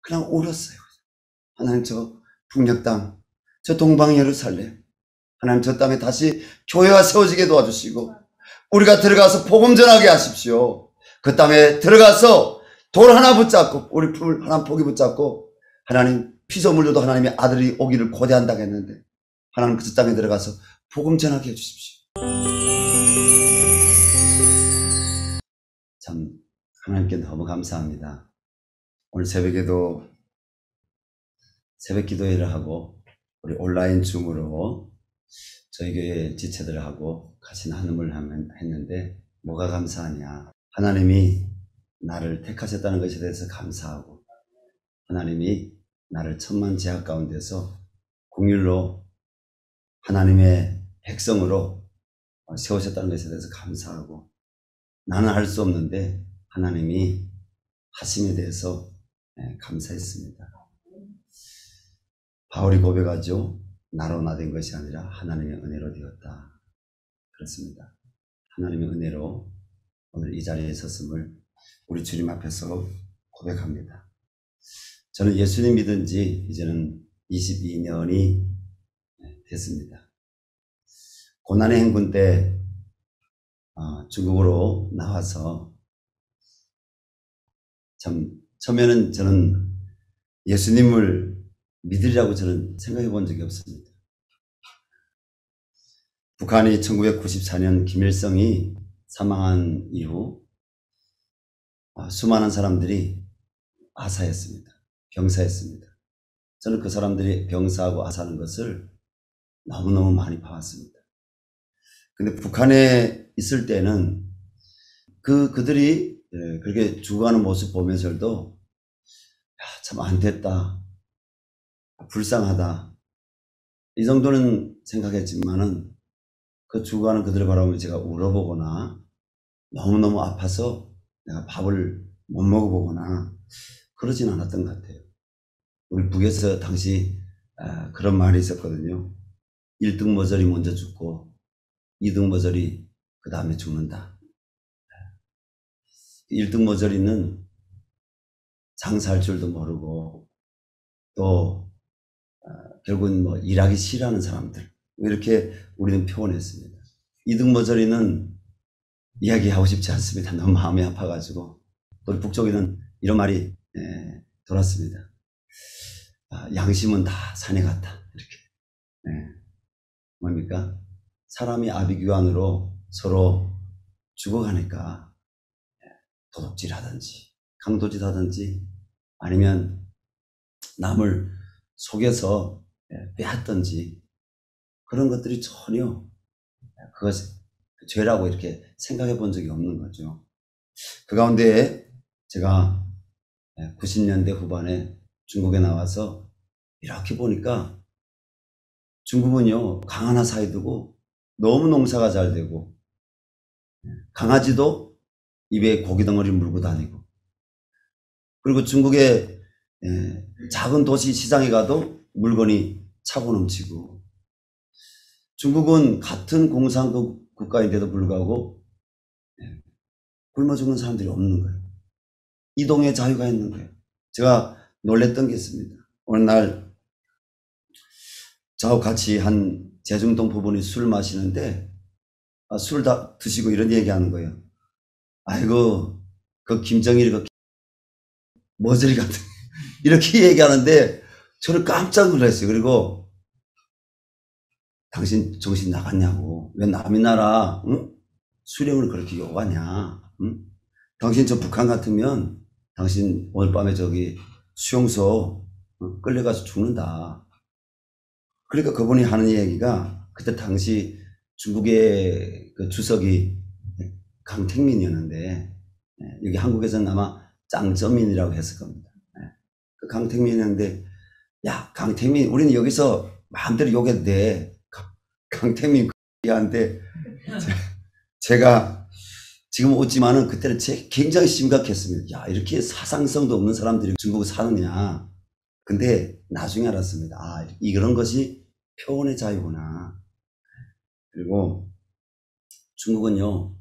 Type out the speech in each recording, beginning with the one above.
그냥 울었어요. 하나님, 저 북녘 땅, 저 동방 예루살렘, 하나님 저 땅에 다시 교회가 세워지게 도와주시고 우리가 들어가서 복음 전하게 하십시오. 그 땅에 들어가서 돌 하나 붙잡고 우리 풀 하나 포기 붙잡고 하나님 피조물들도 하나님의 아들이 오기를 고대한다고 했는데 하나님 그 땅에 들어가서 복음 전하게 해주십시오. 참 하나님께 너무 감사합니다. 오늘 새벽에도 새벽 기도회를 하고 우리 온라인 줌으로 저희 교회 지체들하고 같이 나눔을 했는데 뭐가 감사하냐, 하나님이 나를 택하셨다는 것에 대해서 감사하고 하나님이 나를 천만 제약 가운데서 공율로 하나님의 백성으로 세우셨다는 것에 대해서 감사하고 나는 할 수 없는데 하나님이 하심에 대해서 감사했습니다. 바울이 고백하죠. 나로 나된 것이 아니라 하나님의 은혜로 되었다. 그렇습니다. 하나님의 은혜로 오늘 이 자리에 섰음을 우리 주님 앞에서 고백합니다. 저는 예수님 믿은 지 이제는 22년이 됐습니다. 고난의 행군 때 중국으로 나와서 참 처음에는 저는 예수님을 믿으리라고 저는 생각해 본 적이 없습니다. 북한이 1994년 김일성이 사망한 이후 수많은 사람들이 아사했습니다. 병사했습니다. 저는 그 사람들이 병사하고 아사하는 것을 너무너무 많이 봐왔습니다. 근데 북한에 있을 때는 그들이 그렇게 죽어가는 모습 보면서도 참 안 됐다, 불쌍하다, 이 정도는 생각했지만은 그 죽어가는 그들을 바라보면 제가 울어보거나 너무너무 아파서 내가 밥을 못 먹어보거나 그러진 않았던 것 같아요. 우리 북에서 당시 그런 말이 있었거든요. 1등 머저리 먼저 죽고 2등 머저리 그 다음에 죽는다. 1등 머저리는 장사할 줄도 모르고 또 결국은 뭐 일하기 싫어하는 사람들, 이렇게 우리는 표현했습니다. 2등 머저리는 이야기하고 싶지 않습니다. 너무 마음이 아파가지고. 또 북쪽에는 이런 말이 돌았습니다. 양심은 다 산에 갔다. 이렇게. 뭡니까? 사람이 아비규환으로 서로 죽어가니까 도둑질하든지 강도질하든지 아니면 남을 속여서 빼앗든지 그런 것들이 전혀 그것이 죄라고 이렇게 생각해 본 적이 없는 거죠. 그 가운데 제가 90년대 후반에 중국에 나와서 이렇게 보니까 중국은요, 강 하나 사이 두고 너무 농사가 잘 되고 강아지도 입에 고기 덩어리 물고 다니고, 그리고 중국의 작은 도시 시장에 가도 물건이 차고 넘치고, 중국은 같은 공산국 국가인데도 불구하고 굶어 죽는 사람들이 없는 거예요. 이동의 자유가 있는 거예요. 제가 놀랬던 게 있습니다. 어느 날 저하고 같이 한 재중동 부분이 술 마시는데 술 다 드시고 이런 얘기하는 거예요. 아이고 그 김정일이 그 머저리 같은 이렇게 얘기하는데 저는 깜짝 놀랐어요. 그리고 당신 정신 나갔냐고, 왜 남의 나라 수령을 그렇게 욕하냐, 당신 저 북한 같으면 당신 오늘 밤에 저기 수용소 끌려가서 죽는다. 그러니까 그분이 하는 얘기가 그때 당시 중국의 그 주석이 강택민이었는데, 여기 한국에서는 아마 짱쩌민이라고 했을 겁니다. 그 강택민이었는데, 야 강택민, 우리는 여기서 마음대로 욕해도 돼. 강택민 한테 제가 지금 웃지만은 그때는 굉장히 심각했습니다. 야 이렇게 사상성도 없는 사람들이 중국에 사느냐. 근데 나중에 알았습니다. 이런 것이 표현의 자유구나. 그리고 중국은요,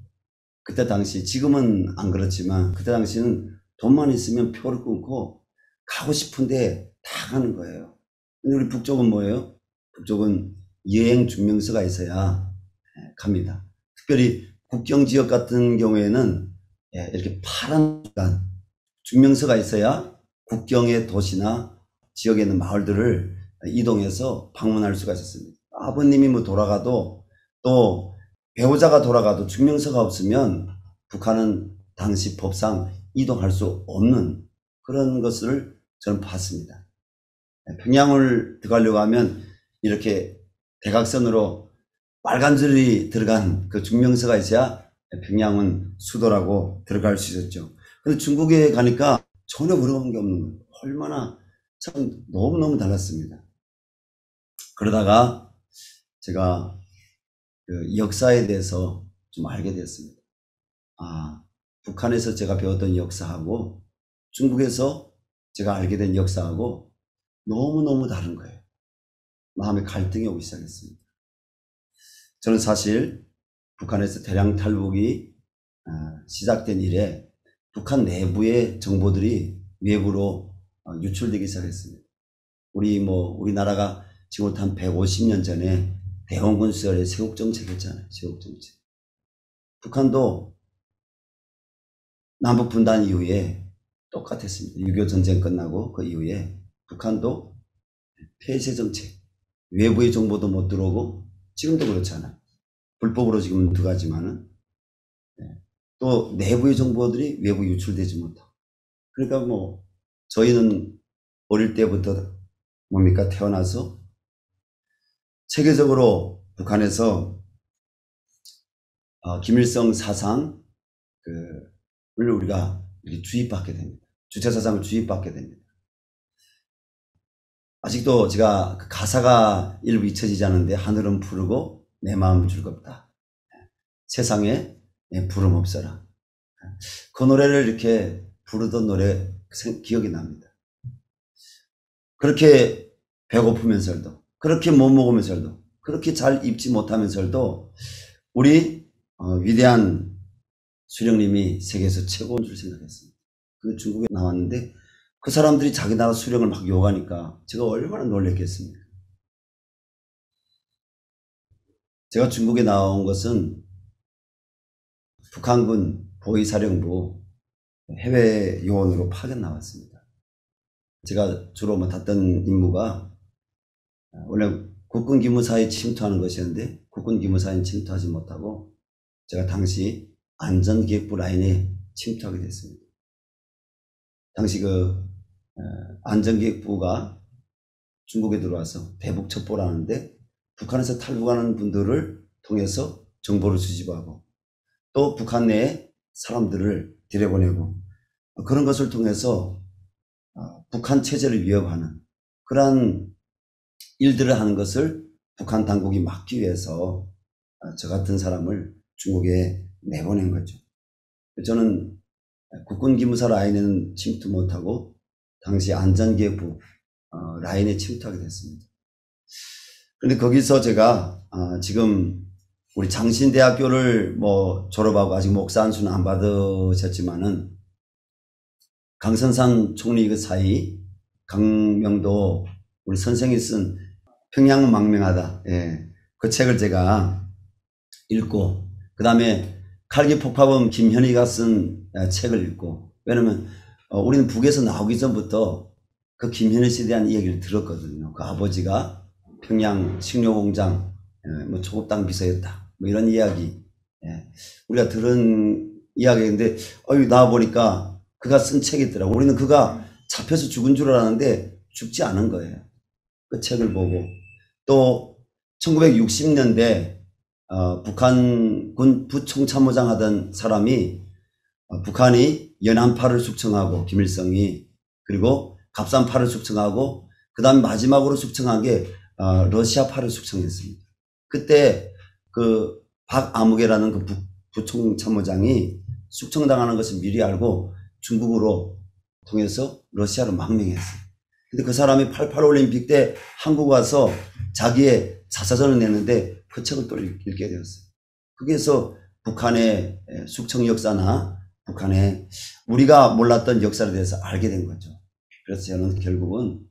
그때 당시, 지금은 안 그렇지만 그때 당시는 돈만 있으면 표를 끊고 가고 싶은데 다 가는 거예요. 근데 우리 북쪽은 뭐예요? 북쪽은 여행 증명서가 있어야 갑니다. 특별히 국경 지역 같은 경우에는 이렇게 파란 증명서가 있어야 국경의 도시나 지역에 있는 마을들을 이동해서 방문할 수가 있었습니다. 아버님이 뭐 돌아가도 또 배우자가 돌아가도 증명서가 없으면 북한은 당시 법상 이동할 수 없는 그런 것을 저는 봤습니다. 평양을 들어가려고 하면 이렇게 대각선으로 빨간 줄이 들어간 그 증명서가 있어야 평양은 수도라고 들어갈 수 있었죠. 근데 중국에 가니까 전혀 어려운 게 없는 거예요. 얼마나 참 너무너무 달랐습니다. 그러다가 제가 그 역사에 대해서 좀 알게 됐습니다. 북한에서 제가 배웠던 역사하고 중국에서 제가 알게 된 역사하고 너무너무 다른 거예요. 마음에 갈등이 오기 시작했습니다. 저는 사실 북한에서 대량 탈북이 시작된 이래 북한 내부의 정보들이 외부로 유출되기 시작했습니다. 우리나라가 지금부터 한 150년 전에 대원군 시절에 세국정책이었잖아요. 세국정책. 북한도 남북 분단 이후에 똑같았습니다. 6.25 전쟁 끝나고 그 이후에 북한도 폐쇄 정책, 외부의 정보도 못 들어오고 지금도 그렇잖아요. 불법으로 지금 들어가지만은 또 내부의 정보들이 외부 유출되지 못하고. 그러니까 뭐 저희는 어릴 때부터 뭡니까 태어나서 세계적으로 북한에서 김일성 사상 를 우리가 주입받게 됩니다. 주체 사상을 주입받게 됩니다. 아직도 제가 그 가사가 일부 잊혀지지 않는데 하늘은 푸르고 내 마음은 즐겁다. 세상에 부름 없어라. 그 노래를 이렇게 부르던 노래 기억이 납니다. 그렇게 배고프면서도 그렇게 못 먹으면서도 그렇게 잘 입지 못하면서도 우리 위대한 수령님이 세계에서 최고인 줄 생각했습니다. 그 중국에 나왔는데 그 사람들이 자기 나라 수령을 막 욕하니까 제가 얼마나 놀랬겠습니까? 제가 중국에 나온 것은 북한군 보위사령부 해외 요원으로 파견 나왔습니다. 제가 주로 맡았던 임무가 원래 국군 기무사에 침투하는 것이었는데 국군 기무사에 침투하지 못하고 제가 당시 안전기획부 라인에 침투하게 됐습니다. 당시 안전기획부가 중국에 들어와서 대북 첩보를 하는데 북한에서 탈북하는 분들을 통해서 정보를 수집하고 또 북한 내에 사람들을 들여보내고 그런 것을 통해서 북한 체제를 위협하는 그러한 일들을 하는 것을 북한 당국이 막기 위해서 저 같은 사람을 중국에 내보낸 거죠. 저는 국군 기무사 라인에는 침투 못하고 당시 안전기획부 라인에 침투하게 됐습니다. 그런데 거기서 제가 지금 우리 장신대학교를 졸업하고 아직 목사 안수는 안 받으셨지만은 강선산 총리 그 사이 강명도 우리 선생이 쓴 평양은 망명하다. 그 책을 제가 읽고 그 다음에 칼기폭파범 김현희가 쓴 책을 읽고 왜냐면 우리는 북에서 나오기 전부터 그 김현희 씨에 대한 이야기를 들었거든요. 그 아버지가 평양 식료공장 초급당 비서였다. 이런 이야기. 우리가 들은 이야기인데 나와보니까 그가 쓴 책이 있더라고. 우리는 그가 잡혀서 죽은 줄 알았는데 죽지 않은 거예요. 그 책을 보고 또 1960년대 북한군 부총참모장 하던 사람이 북한이 연안파를 숙청하고 김일성이 그리고 갑산파를 숙청하고 그 다음 마지막으로 숙청한 게 러시아파를 숙청했습니다. 그때 그 박아무개라는 그 부총참모장이 숙청당하는 것을 미리 알고 중국으로 통해서 러시아로 망명했어요. 근데 그 사람이 88 올림픽 때 한국 와서 자기의 자서전을 냈는데 그 책을 또 읽게 되었어요. 거기에서 북한의 숙청 역사나 북한의 우리가 몰랐던 역사에 대해서 알게 된 거죠. 그래서 저는 결국은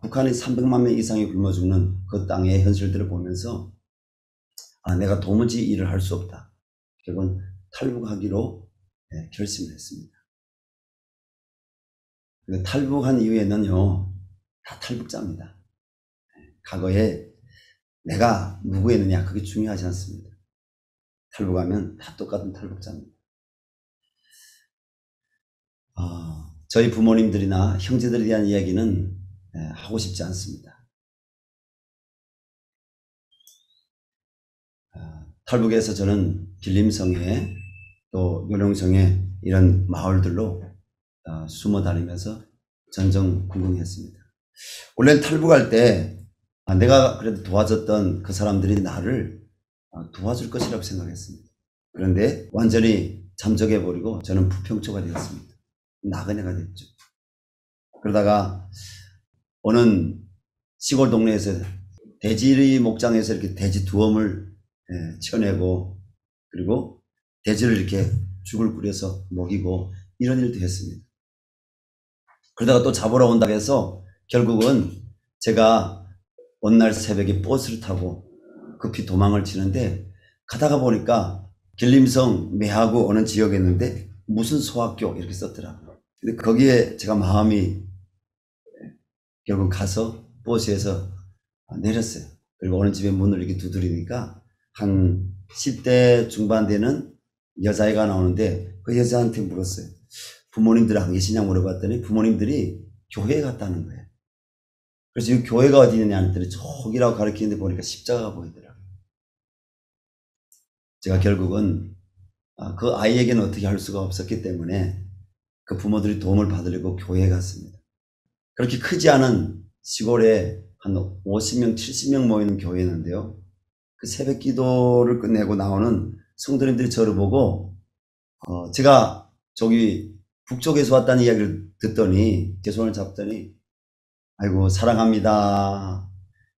북한이 300만 명 이상이 굶어 죽는 그 땅의 현실들을 보면서 내가 도무지 일을 할 수 없다. 결국은 탈북하기로 결심을 했습니다. 탈북한 이후에는요, 다 탈북자입니다. 과거에 내가 누구였느냐, 그게 중요하지 않습니다. 탈북하면 다 똑같은 탈북자입니다. 저희 부모님들이나 형제들에 대한 이야기는 하고 싶지 않습니다. 탈북에서 저는 길림성에 또 요령성에 이런 마을들로 숨어 다니면서 전전긍긍했습니다. 원래는 탈북할 때 내가 그래도 도와줬던 그 사람들이 나를 도와줄 것이라고 생각했습니다. 그런데 완전히 잠적해버리고 저는 부평초가 되었습니다. 나그네가 됐죠. 그러다가 어느 시골 동네에서 돼지 목장에서 이렇게 돼지 두엄을 쳐내고 그리고 돼지를 이렇게 죽을 끓여서 먹이고 이런 일도 했습니다. 그러다가 또 잡으러 온다고 해서 결국은 제가 어느 날 새벽에 버스를 타고 급히 도망을 치는데 가다가 보니까 길림성 매하고 어느 지역에 있는데 무슨 소학교 이렇게 썼더라고요. 근데 거기에 제가 마음이 결국 가서 버스에서 내렸어요. 그리고 어느 집에 문을 이렇게 두드리니까 한 10대 중반 되는 여자애가 나오는데 그 여자한테 물었어요. 부모님들 안 계시냐 물어봤더니 부모님들이 교회에 갔다는 거예요. 그래서 이 교회가 어디 있느냐 했더니 저기라고 가리키는데 보니까 십자가가 보이더라고요. 제가 결국은 그 아이에게는 어떻게 할 수가 없었기 때문에 그 부모들이 도움을 받으려고 교회에 갔습니다. 그렇게 크지 않은 시골에 한 50명, 70명 모이는 교회였는데요. 그 새벽 기도를 끝내고 나오는 성도님들이 저를 보고 제가 저기 북쪽에서 왔다는 이야기를 듣더니 제 손을 잡더니 아이고 사랑합니다.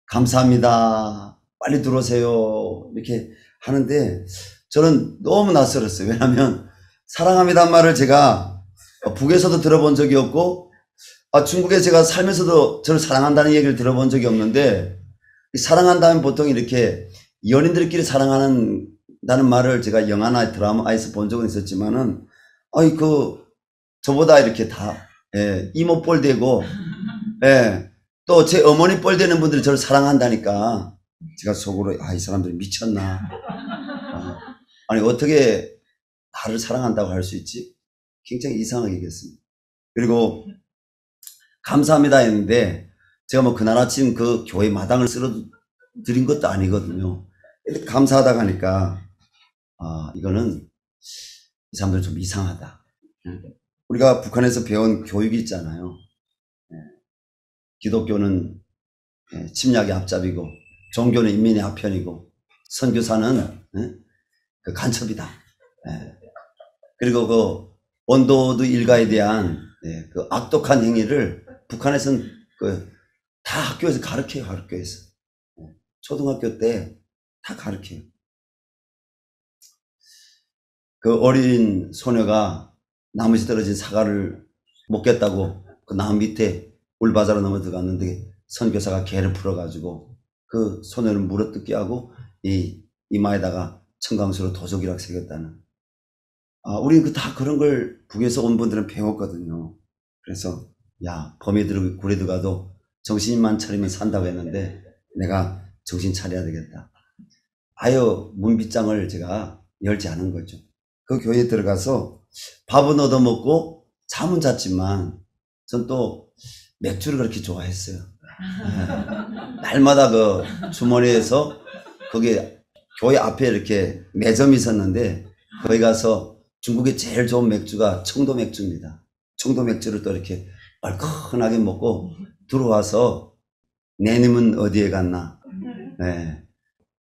감사합니다. 빨리 들어오세요. 이렇게 하는데 저는 너무 낯설었어요. 왜냐하면 사랑합니다는 말을 제가 북에서도 들어본 적이 없고 중국에 제가 살면서도 저를 사랑한다는 얘기를 들어본 적이 없는데 사랑한다면 보통 이렇게 연인들끼리 사랑한다는 말을 제가 영화나 드라마에서 본 적은 있었지만은 저보다 이렇게 다 이모뻘 되고 또 제 어머니 뻘 되는 분들이 저를 사랑한다니까 제가 속으로 이 사람들이 미쳤나 아니 어떻게 나를 사랑한다고 할 수 있지? 굉장히 이상하게 얘기했습니다. 그리고 감사합니다 했는데 제가 뭐 그날 아침 그 교회 마당을 쓸어 드린 것도 아니거든요. 감사하다고 하니까 이거는 이 사람들 좀 이상하다. 우리가 북한에서 배운 교육이 있잖아요. 기독교는 침략의 앞잡이고 종교는 인민의 하편이고 선교사는 그 간첩이다. 그리고 그 원도도 일가에 대한 그 악독한 행위를 북한에서는 다 학교에서 가르쳐요. 학교에서 초등학교 때 다 가르쳐요. 그 어린 소녀가 나무에 떨어진 사과를 먹겠다고 그 나무 밑에 울바자로 넘어 들어갔는데 선교사가 개를 풀어가지고 그 소녀를 물어뜯게 하고 이 이마에다가 청강수로 도적이라고 새겼다는. 우리 다 그런 걸 북에서 온 분들은 배웠거든요. 그래서 범에 굴에 들어가도 정신만 차리면 산다고 했는데 내가 정신 차려야 되겠다. 문빗장을 제가 열지 않은 거죠. 그 교회에 들어가서 밥은 얻어먹고 잠은 잤지만 전 또 맥주를 그렇게 좋아했어요. 날마다 그 주머니에서 거기 교회 앞에 이렇게 매점이 있었는데 거기 가서 중국의 제일 좋은 맥주가 청도 맥주입니다. 청도 맥주를 또 이렇게 얼큰하게 먹고 들어와서 내님은 어디에 갔나?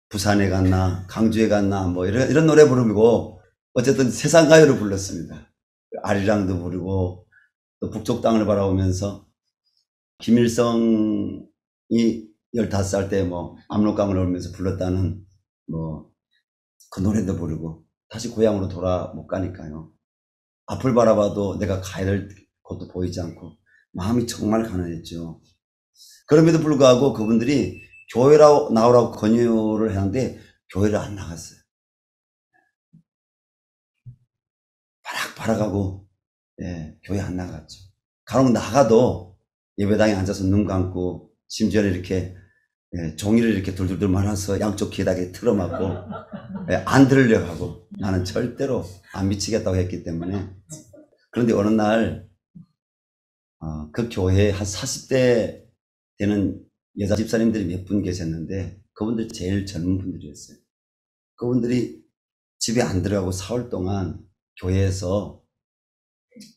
부산에 갔나? 강주에 갔나? 뭐 이런 노래 부르고 어쨌든 세상 가요를 불렀습니다. 아리랑도 부르고 또 북쪽 땅을 바라보면서 김일성이 15살 때 뭐 압록강을 오르면서 불렀다는 뭐 그 노래도 부르고 다시 고향으로 돌아 못 가니까요. 앞을 바라봐도 내가 가야 될 곳도 보이지 않고 마음이 정말 가난했죠. 그럼에도 불구하고 그분들이 교회라고 나오라고 권유를 하는데 교회를 안 나갔어요. 바락바락하고 교회 안 나갔죠. 간혹 나가도 예배당에 앉아서 눈 감고 심지어는 이렇게 종이를 이렇게 둘둘둘 말아서 양쪽 귀에다가 틀어맞고 안 들으려고 하고 나는 절대로 안 미치겠다고 했기 때문에. 그런데 어느 날 그 교회에 한 40대 되는 여자 집사님들이 몇 분 계셨는데 그분들 제일 젊은 분들이었어요. 그분들이 집에 안 들어가고 4월 동안 교회에서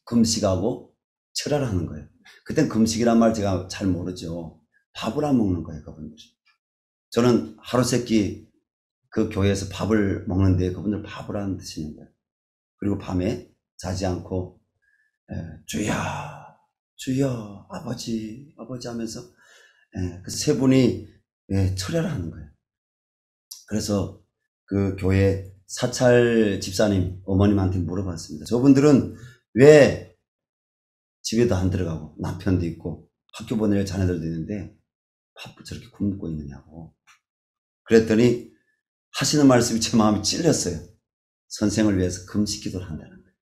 금식하고 철야를 하는 거예요. 그땐 금식이란 말 제가 잘 모르죠. 밥을 안 먹는 거예요, 그분들이. 저는 하루 세끼 그 교회에서 밥을 먹는데 그분들 밥을 안 드시는 거예요. 그리고 밤에 자지 않고 주여 주여 아버지 하면서 그 세 분이 철야를 하는 거예요. 그래서 그 교회 사찰 집사님 어머님한테 물어봤습니다. 저분들은 왜 집에도 안 들어가고 남편도 있고 학교 보낼 자녀들도 있는데 밥을 저렇게 굶고 있느냐고. 그랬더니 하시는 말씀이 제 마음이 찔렸어요. 선생을 위해서 금식 기도를 한다는 거예요.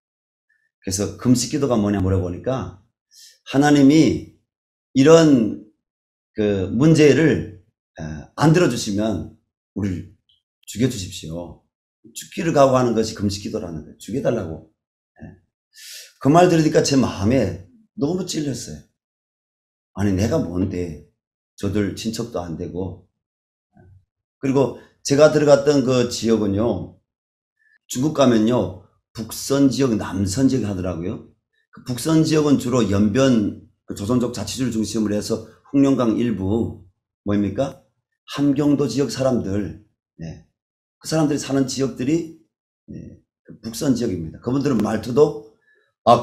그래서 금식 기도가 뭐냐 물어보니까 하나님이 이런 그 문제를 안 들어주시면 우리를 죽여주십시오. 죽기를 각오하는 것이 금식 기도라는 거예요. 죽여달라고. 그 말 들으니까 제 마음에 너무 찔렸어요. 아니 내가 뭔데 저들 친척도 안 되고. 그리고 제가 들어갔던 그 지역은요, 중국 가면요 북선 지역, 남선 지역 하더라고요. 그 북선 지역은 주로 연변 그 조선족 자치주를 중심으로 해서 흑룡강 일부 뭐입니까? 함경도 지역 사람들, 그 사람들이 사는 지역들이 북선 지역입니다. 그분들은 말투도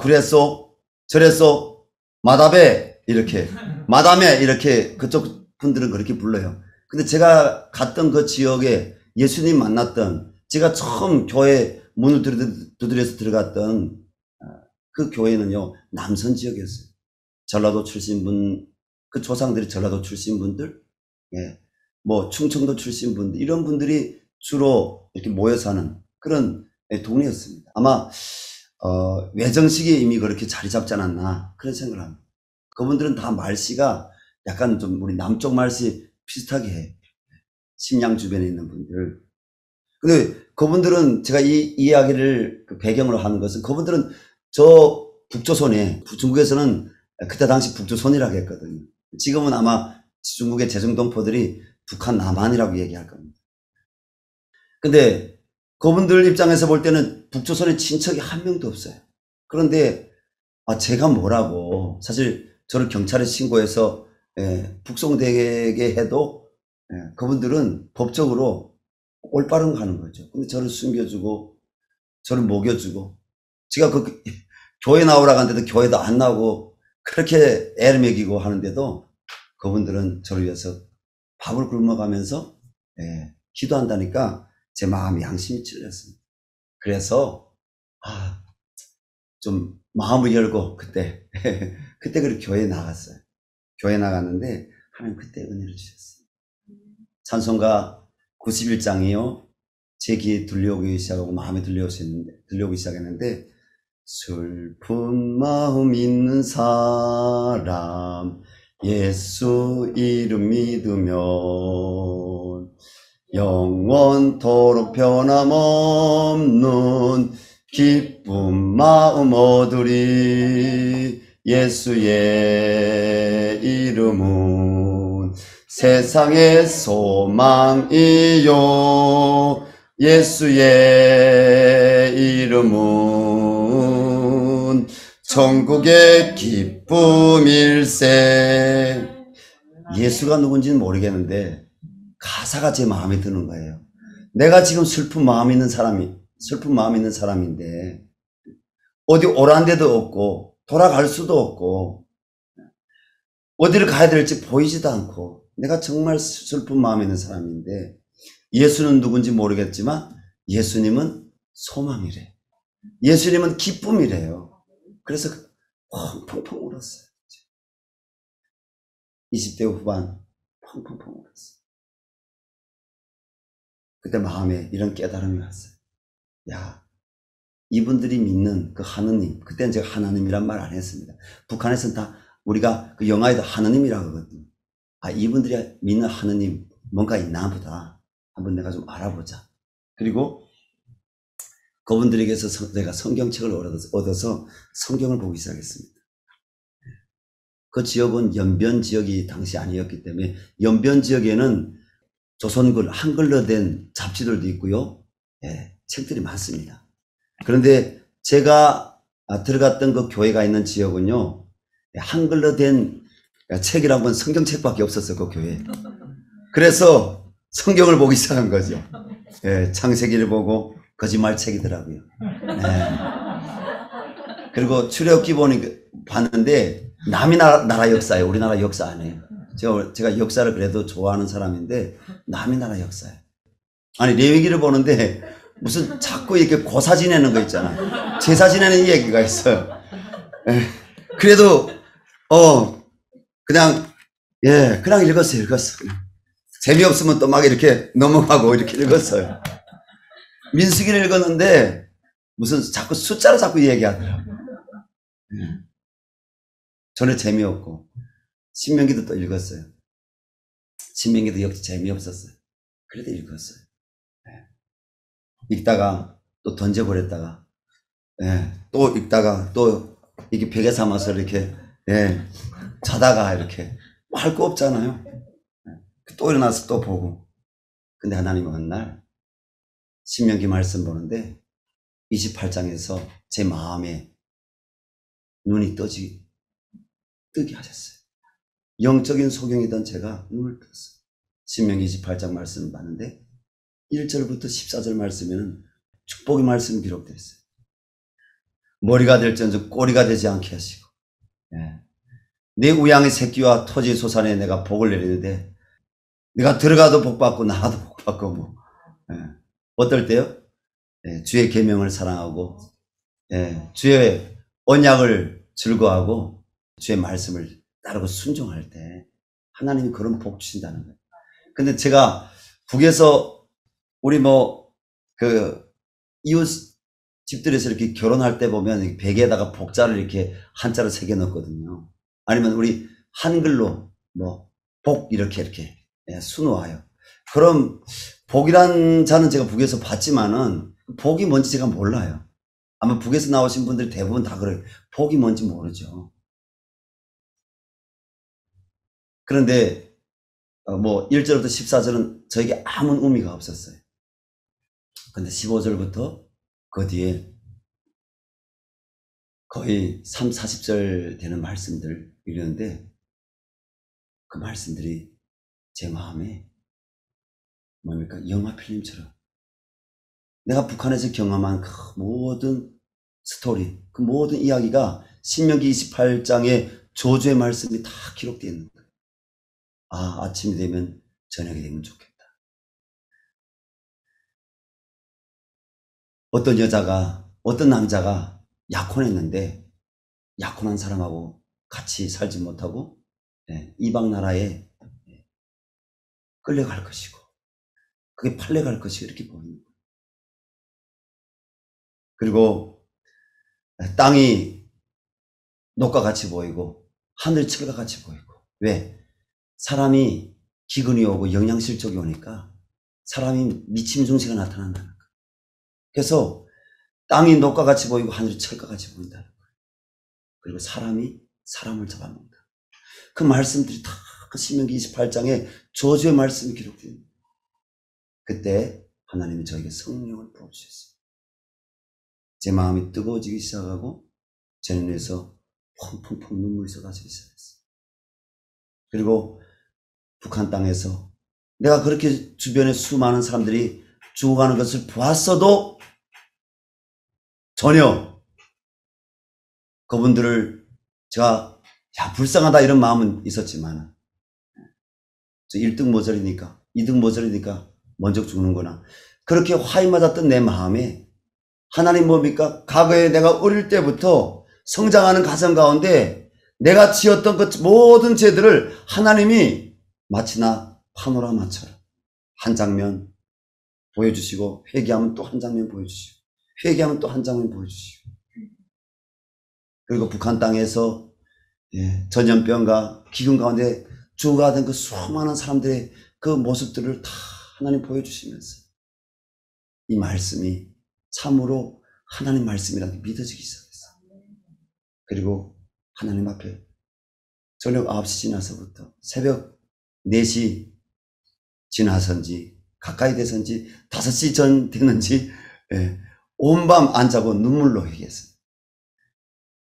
그랬어, 저랬어, 마다베 이렇게 마담에 이렇게 그쪽 분들은 그렇게 불러요. 근데 제가 갔던 그 지역에 예수님 만났던, 제가 처음 교회 문을 두드려서 들어갔던 그 교회는요 남선 지역이었어요. 전라도 출신 분, 그 조상들이 전라도 출신 분들, 뭐 충청도 출신 분들, 이런 분들이 주로 이렇게 모여 사는 그런 동네였습니다. 아마 외정식이 이미 그렇게 자리 잡지 않았나 그런 생각을 합니다. 그분들은 다 말씨가 약간 좀 우리 남쪽 말씨 비슷하게 해. 식량 주변에 있는 분들. 근데 그분들은 제가 이 이야기를 그 배경으로 하는 것은 그분들은 저 북조선에, 중국에서는 그때 당시 북조선이라고 했거든요. 지금은 아마 중국의 제중동포들이 북한 남한이라고 얘기할 겁니다. 근데 그분들 입장에서 볼 때는 북조선에 친척이 한 명도 없어요. 그런데 제가 뭐라고, 사실 저를 경찰에 신고해서 북송되게 해도 그분들은 법적으로 올바른 거 하는 거죠. 근데 저를 숨겨주고 저를 먹여주고, 제가 그 교회 나오라고 하는데도 교회도 안 나오고 그렇게 애를 먹이고 하는데도 그분들은 저를 위해서 밥을 굶어가면서 기도한다니까 제 마음이 양심이 찔렸습니다. 그래서 좀 마음을 열고 그때 그렇게 교회에 나갔어요. 교회 나갔는데 하나님 그때 은혜를 주셨어요. 찬송가 91장이요 제 귀에 들려오기 시작하고 마음에 들려오기 시작했는데, 슬픈 마음 있는 사람 예수 이름 믿으면 영원토록 변함없는 기쁜 마음 얻으리. 예수의 이름은 세상의 소망이요, 예수의 이름은 천국의 기쁨일세. 예수가 누군지는 모르겠는데 가사가 제 마음에 드는 거예요. 내가 지금 슬픈 마음 있는 사람인데 어디 오란 데도 없고 돌아갈 수도 없고 어디를 가야 될지 보이지도 않고 내가 정말 슬픈 마음 있는 사람인데, 예수는 누군지 모르겠지만 예수님은 소망이래. 예수님은 기쁨이래요. 그래서 펑펑 울었어요. 20대 후반 펑펑펑 울었어. 그때 마음에 이런 깨달음이 왔어요. 야, 이분들이 믿는 그 하느님, 그때는 제가 하나님이란 말 안 했습니다. 북한에서는 다 우리가 그 영화에도 하느님이라고 하거든요. 아, 이분들이 믿는 하느님 뭔가 있나 보다. 한번 내가 좀 알아보자. 그리고 그분들에게서 내가 성경책을 얻어서 성경을 보기 시작했습니다. 그 지역은 연변 지역이 당시 아니었기 때문에 연변 지역에는 조선글, 한글로 된 잡지들도 있고요. 예, 책들이 많습니다. 그런데 제가 들어갔던 그 교회가 있는 지역은요, 한글로 된 책이란 건 성경책밖에 없었어요, 그 교회에. 그래서 성경을 보기 시작한 거죠. 예, 창세기를 보고 거짓말 책이더라고요. 예. 그리고 출애굽기 봤는데 남이 나라 역사예요. 우리나라 역사 아니에요. 제가 역사를 그래도 좋아하는 사람인데 남이 나라 역사예요. 아니 레위기를 보는데 무슨 자꾸 이렇게 고사 지내는 거 있잖아. 제사 지내는 얘기가 있어요. 예. 그래도 그냥 읽었어요. 재미없으면 또 막 이렇게 넘어가고 이렇게 읽었어요. 민수기를 읽었는데 무슨 자꾸 숫자로 자꾸 얘기하더라고요. 전에 재미없고 신명기도 또 읽었어요. 신명기도 역시 재미없었어요. 그래도 읽었어요. 읽다가 또 던져버렸다가 또 읽다가 또 이렇게 벽에 삼아서 이렇게 자다가 이렇게 할 거 없잖아요. 또 일어나서 또 보고. 근데 하나님은 어느 날 신명기 말씀 보는데 28장에서 제 마음에 눈이 뜨게 하셨어요. 영적인 소경이던 제가 눈을 떴어요. 신명기 28장 말씀을 봤는데 1절부터 14절 말씀에는 축복의 말씀이 기록되어 있어요. 머리가 될지언정 꼬리가 되지 않게 하시고 내 우양의 새끼와 토지 소산에 내가 복을 내리는데 내가 들어가도 복받고 나가도 복받고 어떨 때요? 주의 계명을 사랑하고 주의 언약을 즐거워하고 주의 말씀을 따르고 순종할 때 하나님이 그런 복 주신다는 거예요. 근데 제가 북에서 우리 이웃 집들에서 이렇게 결혼할 때 보면 벽에다가 복자를 이렇게 한자로 새겨 넣거든요. 아니면 우리 한글로 복 이렇게 수놓아요. 그럼 복이란 자는 제가 북에서 봤지만은 복이 뭔지 제가 몰라요. 아마 북에서 나오신 분들이 대부분 다 그래요. 복이 뭔지 모르죠. 그런데 1절부터 14절은 저에게 아무 의미가 없었어요. 근데 15절부터 그 뒤에 거의 3, 40절 되는 말씀들 이러는데 그 말씀들이 제 마음에 영화 필름처럼 내가 북한에서 경험한 그 모든 스토리, 그 모든 이야기가 신명기 28장의 저주의 말씀이 다 기록되어 있는 거예요. 아, 아침이 되면 저녁이 되면 좋겠다. 어떤 여자가, 어떤 남자가 약혼했는데 약혼한 사람하고 같이 살지 못하고 이방 나라에 끌려갈 것이고 그게 팔려갈 것이고 이렇게 보입니다. 그리고 땅이 녹과 같이 보이고 하늘이 철과 같이 보이고 왜? 사람이 기근이 오고 영양실족이 오니까 사람이 미침 중세가 나타난다는 거예요. 그래서 땅이 녹과 같이 보이고 하늘이 철과 같이 보인다는 거예요. 그리고 사람이 사람을 잡아먹는다. 그 말씀들이 다 그 신명기 28장에 저주의 말씀이 기록됩니다. 그때 하나님이 저에게 성령을 부어주셨어요. 제 마음이 뜨거워지기 시작하고 제 눈에서 펑펑펑 눈물이 쏟아지기 시작했어요. 그리고 북한 땅에서 내가 그렇게 주변에 수많은 사람들이 죽어가는 것을 보았어도 전혀 그분들을 제가 불쌍하다 이런 마음은 있었지만 저 1등 모자리니까 2등 모자리니까 먼저 죽는구나. 그렇게 화이 맞았던 내 마음에 하나님 뭡니까? 과거에 내가 어릴 때부터 성장하는 가정 가운데 내가 지었던 그 모든 죄들을 하나님이 마치나 파노라마처럼 한 장면 보여주시고, 회개하면 또 한 장면 보여주시고, 회개하면 또 한 장면 보여주시고, 그리고 북한 땅에서 전염병과 기근 가운데 죽어가던 그 수많은 사람들의 그 모습들을 다 하나님 보여주시면서 이 말씀이 참으로 하나님 말씀이라고 믿어지기 시작했어요. 그리고 하나님 앞에 저녁 9시 지나서부터 새벽 4시 지나선지 가까이 돼선지 5시 전 됐는지 온밤 안 자고 눈물로 회개했어요.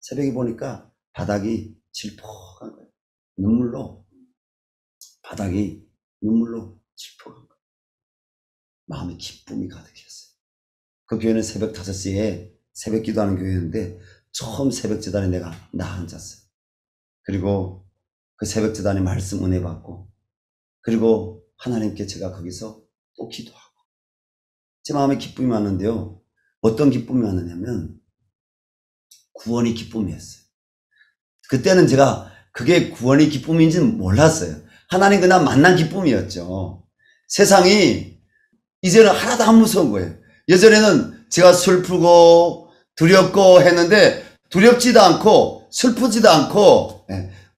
새벽에 보니까 바닥이 질퍽한 거예요. 바닥이 눈물로 질퍽한 거예요. 마음에 기쁨이 가득했어요. 그 교회는 새벽 5시에 새벽 기도하는 교회였는데 처음 새벽 제단에 내가 앉았어요. 그리고 그 새벽 제단에 말씀 은혜 받고, 그리고 하나님께 제가 거기서 또 기도하고, 제 마음에 기쁨이 왔는데요. 어떤 기쁨이 왔느냐면 구원이 기쁨이었어요. 그때는 제가 그게 구원이 기쁨인지는 몰랐어요. 하나님 그냥 만난 기쁨이었죠. 세상이 이제는 하나도 안 무서운 거예요. 예전에는 제가 슬프고 두렵고 했는데 두렵지도 않고 슬프지도 않고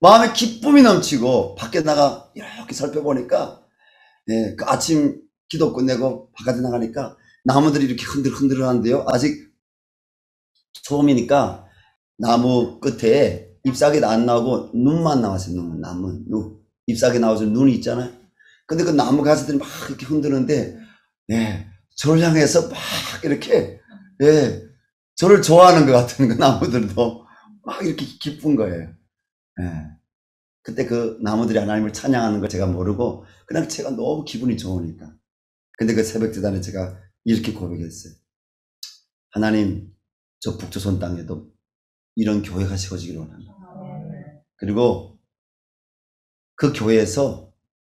마음에 기쁨이 넘치고, 밖에 나가 이렇게 살펴보니까 그 아침 기도 끝내고 바깥에 나가니까 나무들이 이렇게 흔들흔들하는데요. 아직 처음이니까 나무 끝에 잎사귀도 안 나오고 눈만 나왔어요. 눈. 잎사귀 나와서 눈이 있잖아요. 근데 그 나무 가지들이 막 이렇게 흔드는데 저를 향해서 막 이렇게 저를 좋아하는 것 같은 그 나무들도 막 이렇게 기쁜 거예요. 그때 그 나무들이 하나님을 찬양하는 걸 제가 모르고 그냥 제가 너무 기분이 좋으니까. 근데 그 새벽 제단에 제가 이렇게 고백했어요. 하나님, 저 북조선 땅에도 이런 교회가 세워지기를 원합니다. 그리고 그 교회에서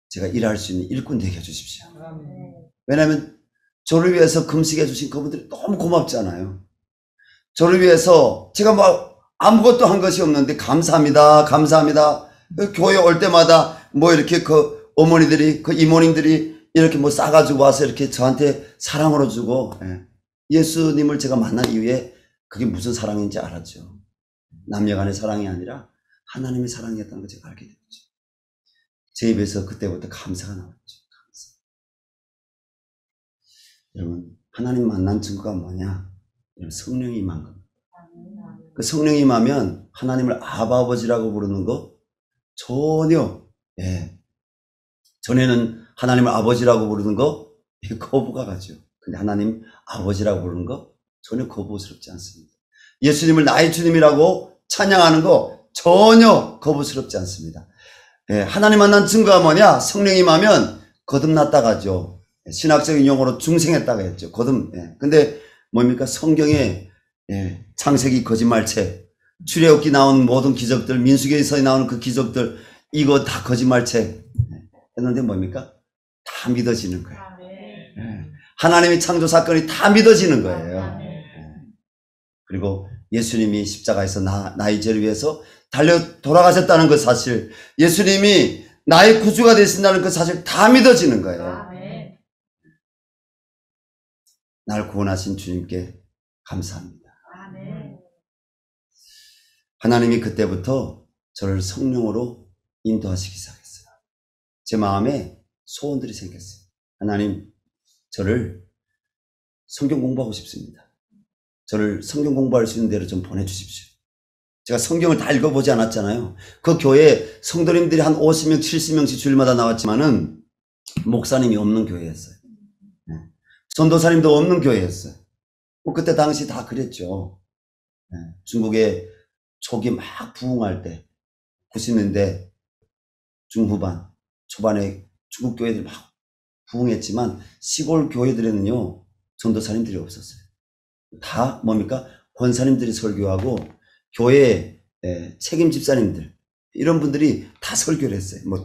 제가 일할 수 있는 일꾼 되게 해주십시오. 왜냐하면 저를 위해서 금식해 주신 그분들이 너무 고맙잖아요. 저를 위해서 제가 막 아무것도 한 것이 없는데 감사합니다. 교회 올 때마다 뭐 이렇게 그 어머니들이, 그 이모님들이 이렇게 뭐 싸가지고 와서 이렇게 저한테 사랑으로 주고, 예수님을 제가 만난 이후에 그게 무슨 사랑인지 알았죠. 남녀간의 사랑이 아니라 하나님의 사랑이었다는 걸 제가 알게 됐죠. 제 입에서 그때부터 감사가 나왔죠. 감사. 여러분, 하나님 만난 증거가 뭐냐? 성령이 임한 겁니다. 그 성령이 임하면 하나님을 아버지라고 부르는 거 전혀, 전에는 하나님을 아버지라고 부르는 거 거부가 가죠. 근데 하나님 아버지라고 부르는 거 전혀 거부스럽지 않습니다. 예수님을 나의 주님이라고 찬양하는 거 전혀 거부스럽지 않습니다. 하나님 만난 증거가 뭐냐? 성령이 임하면 거듭났다 가죠. 신학적인 용어로 중생했다가 했죠. 근데 뭡니까? 성경에 창세기 거짓말책, 출애굽기 나온 모든 기적들, 민수기에서 나오는 그 기적들, 이거 다 거짓말책 했는데 뭡니까? 다 믿어지는 거예요. 하나님의 창조 사건이 다 믿어지는 거예요. 그리고 예수님이 십자가에서 나의 죄를 위해서 달려 돌아가셨다는 그 사실, 예수님이 나의 구주가 되신다는 그 사실 다 믿어지는 거예요. 날 구원하신 주님께 감사합니다. 하나님이 그때부터 저를 성령으로 인도하시기 시작했어요. 제 마음에 소원들이 생겼어요. 하나님, 저를 성경 공부하고 싶습니다. 저를 성경 공부할 수 있는 데로 좀 보내주십시오. 제가 성경을 다 읽어보지 않았잖아요. 그 교회에 성도님들이 한 50명, 70명씩 주일마다 나왔지만은 목사님이 없는 교회였어요. 전도사님도 없는 교회였어요. 그때 당시 다 그랬죠. 중국의 초기 막 부흥할 때 90년대 중후반 초반에 중국 교회들이 막 부흥했지만 시골 교회들에는요 전도사님들이 없었어요. 다 뭡니까? 권사님들이 설교하고 교회 책임 집사님들 이런 분들이 다 설교를 했어요. 뭐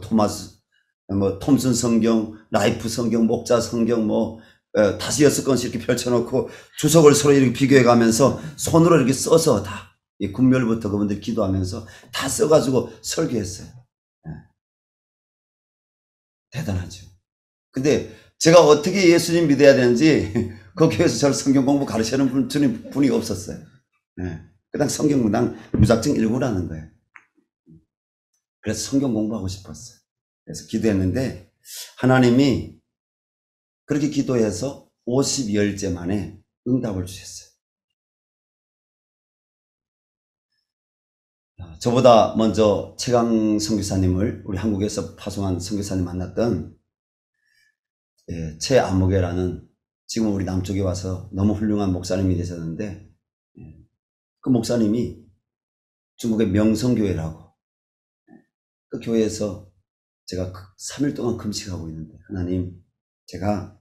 톰슨 성경, 라이프 성경, 목자 성경 뭐 5-6권씩 이렇게 펼쳐놓고 주석을 서로 이렇게 비교해 가면서 손으로 이렇게 써서 다 이 군멸부터 그분들 기도하면서 다 써가지고 설교했어요. 예. 대단하죠. 근데 제가 어떻게 예수님 믿어야 되는지 그 교회에서 저를 성경 공부 가르치는 분이 없었어요. 예. 그냥 성경 문당 무작정 읽으라는 거예요. 그래서 성경 공부하고 싶었어요. 그래서 기도했는데 하나님이 그렇게 기도해서 50열째 만에 응답을 주셨어요. 저보다 먼저 최강 선교사님을 우리 한국에서 파송한 선교사님 만났던 최아무개라는 지금 우리 남쪽에 와서 너무 훌륭한 목사님이 되셨는데 그 목사님이 중국의 명성교회라고 그 교회에서 제가 3일 동안 금식하고 있는데 하나님 제가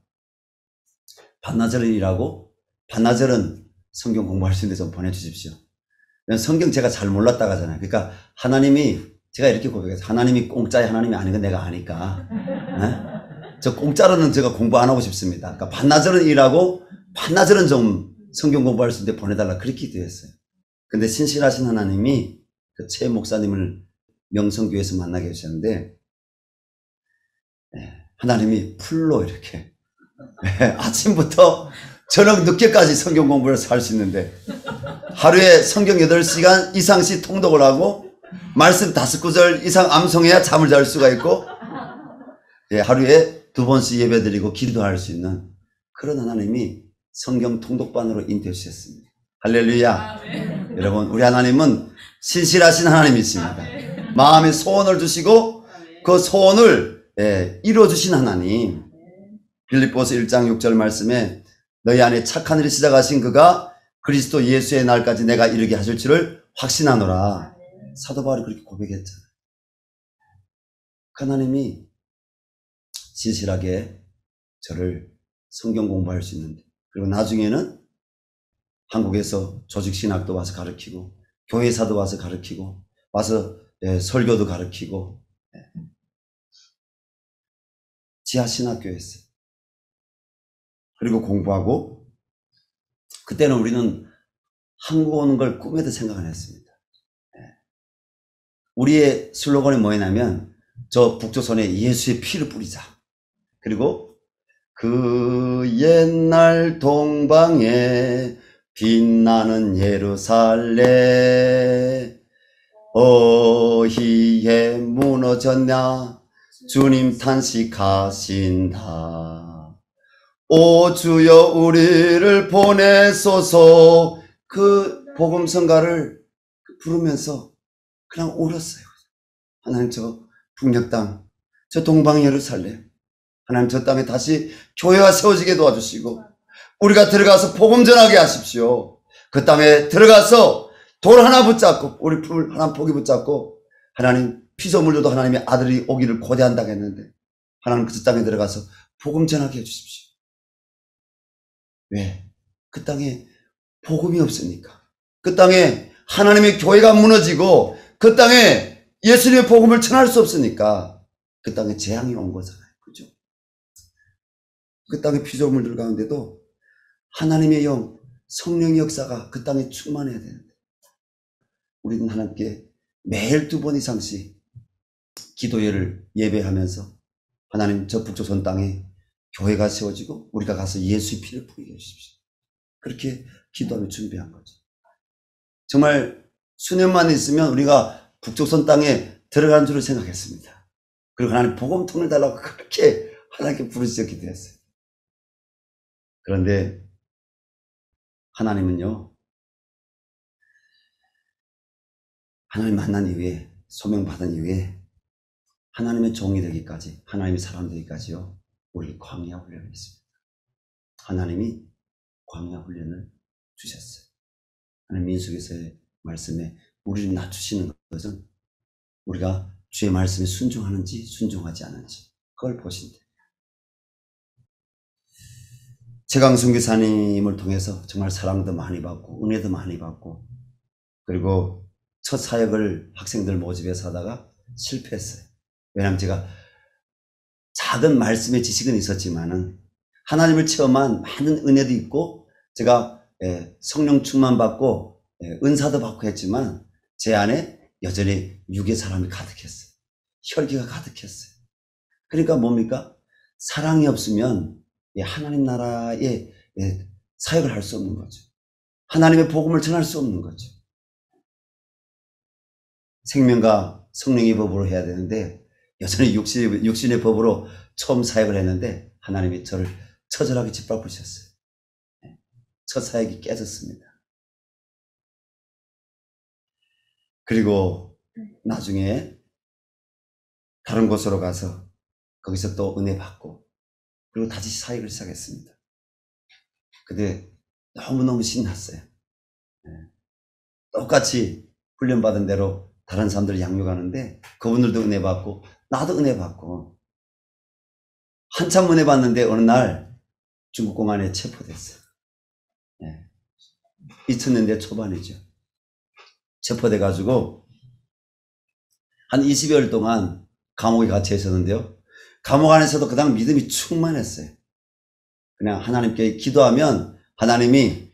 반나절이라고 반나절은 성경 공부할 수 있는데 좀 보내주십시오. 성경 제가 잘 몰랐다고 하잖아요. 그러니까 하나님이 제가 이렇게 고백해서 하나님이 공짜의 하나님이 아닌 건 내가 아니까 저 공짜로는 제가 공부 안 하고 싶습니다. 그러니까 반나절은 일하고 반나절은 좀 성경 공부할 수 있는데 보내달라 그렇게 기도했어요. 근데 신실하신 하나님이 그 최 목사님을 명성교회에서 만나게 해주셨는데 하나님이 풀로 이렇게 아침부터 저녁 늦게까지 성경 공부를 할 수 있는데 하루에 성경 8시간 이상씩 통독을 하고 말씀 5구절 이상 암송해야 잠을 잘 수가 있고 하루에 2번씩 예배드리고 기도할 수 있는 그런 하나님이 성경 통독반으로 인도해 주셨습니다. 할렐루야. 여러분 우리 하나님은 신실하신 하나님이십니다. 마음의 소원을 주시고 그 소원을 이루어주신 하나님. 빌립보서 1장 6절 말씀에 너희 안에 착한 일을 시작하신 그가 그리스도 예수의 날까지 내가 이르게 하실 줄을 확신하노라. 사도 바울이 그렇게 고백했잖아요. 하나님이 진실하게 저를 성경 공부할 수 있는데 그리고 나중에는 한국에서 조직신학도 와서 가르치고 교회사도 와서 가르치고 와서 설교도 가르치고 지하신학교였어요. 그리고 공부하고 그때는 우리는 한국 오는 걸 꿈에도 생각 안 했습니다. 우리의 슬로건이 뭐냐면 저 북조선에 예수의 피를 뿌리자. 그리고 그 옛날 동방에 빛나는 예루살렘 어희에 무너졌냐 주님 탄식하신다. 오 주여 우리를 보내소서. 그 복음성가를 부르면서 그냥 울었어요. 하나님 저 북녘 땅, 저 동방 예루살렘 하나님 저 땅에 다시 교회가 세워지게 도와주시고 우리가 들어가서 복음 전하게 하십시오. 그 땅에 들어가서 돌 하나 붙잡고 우리 풀 하나 포기 붙잡고 하나님 피조물들도 하나님의 아들이 오기를 고대한다고 했는데 하나님 그 땅에 들어가서 복음 전하게 해주십시오. 왜? 그 땅에 복음이 없으니까. 그 땅에 하나님의 교회가 무너지고 그 땅에 예수님의 복음을 전할 수 없으니까 그 땅에 재앙이 온 거잖아요. 그죠? 그 땅의 피조물들 가운데도 하나님의 영, 성령의 역사가 그 땅에 충만해야 되는데 우리는 하나님께 매일 2번 이상씩 기도회를 예배하면서 하나님 저 북조선 땅에 교회가 세워지고 우리가 가서 예수의 피를 뿌리게 해주십시오. 그렇게 기도하며 준비한 거죠. 정말 수년만 있으면 우리가 북조선 땅에 들어가는 줄을 생각했습니다. 그리고 하나님 복음통을 달라고 그렇게 하나님께 부르짖어 기도했어요. 그런데 하나님은요, 하나님 만난 이후에, 소명받은 이후에 하나님의 종이 되기까지, 하나님의 사람 되기까지요, 우리 광야 훈련을 했습니다. 하나님이 광야 훈련을 주셨어요. 하나님 민수기서의 말씀에 우리를 낮추시는 것은 우리가 주의 말씀에 순종하는지 순종하지 않은지 그걸 보신대. 최강 선교사님을 통해서 정말 사랑도 많이 받고 은혜도 많이 받고 그리고 첫 사역을 학생들 모집해서 하다가 실패했어요. 왜냐하면 제가 작은 말씀의 지식은 있었지만은 하나님을 체험한 많은 은혜도 있고 제가 성령 충만 받고 은사도 받고 했지만 제 안에 여전히 육의 사람이 가득했어요. 혈기가 가득했어요. 그러니까 뭡니까? 사랑이 없으면 하나님 나라의 사역을 할 수 없는 거죠. 하나님의 복음을 전할 수 없는 거죠. 생명과 성령의 법으로 해야 되는데 여전히 육신의 법으로 처음 사역을 했는데 하나님이 저를 처절하게 짓밟으셨어요. 첫 사역이 깨졌습니다. 그리고 나중에 다른 곳으로 가서 거기서 또 은혜 받고 그리고 다시 사역을 시작했습니다. 근데 너무너무 신났어요. 똑같이 훈련받은 대로 다른 사람들을 양육하는데 그분들도 은혜 받고 나도 은혜 받고 한참 은혜 받는데 어느 날 중국 공안에 체포됐어요. 2000년대 초반이죠. 체포돼 가지고 한 20여일 동안 감옥에 갇혀 있었는데요. 감옥 안에서도 그냥 믿음이 충만했어요. 그냥 하나님께 기도하면 하나님이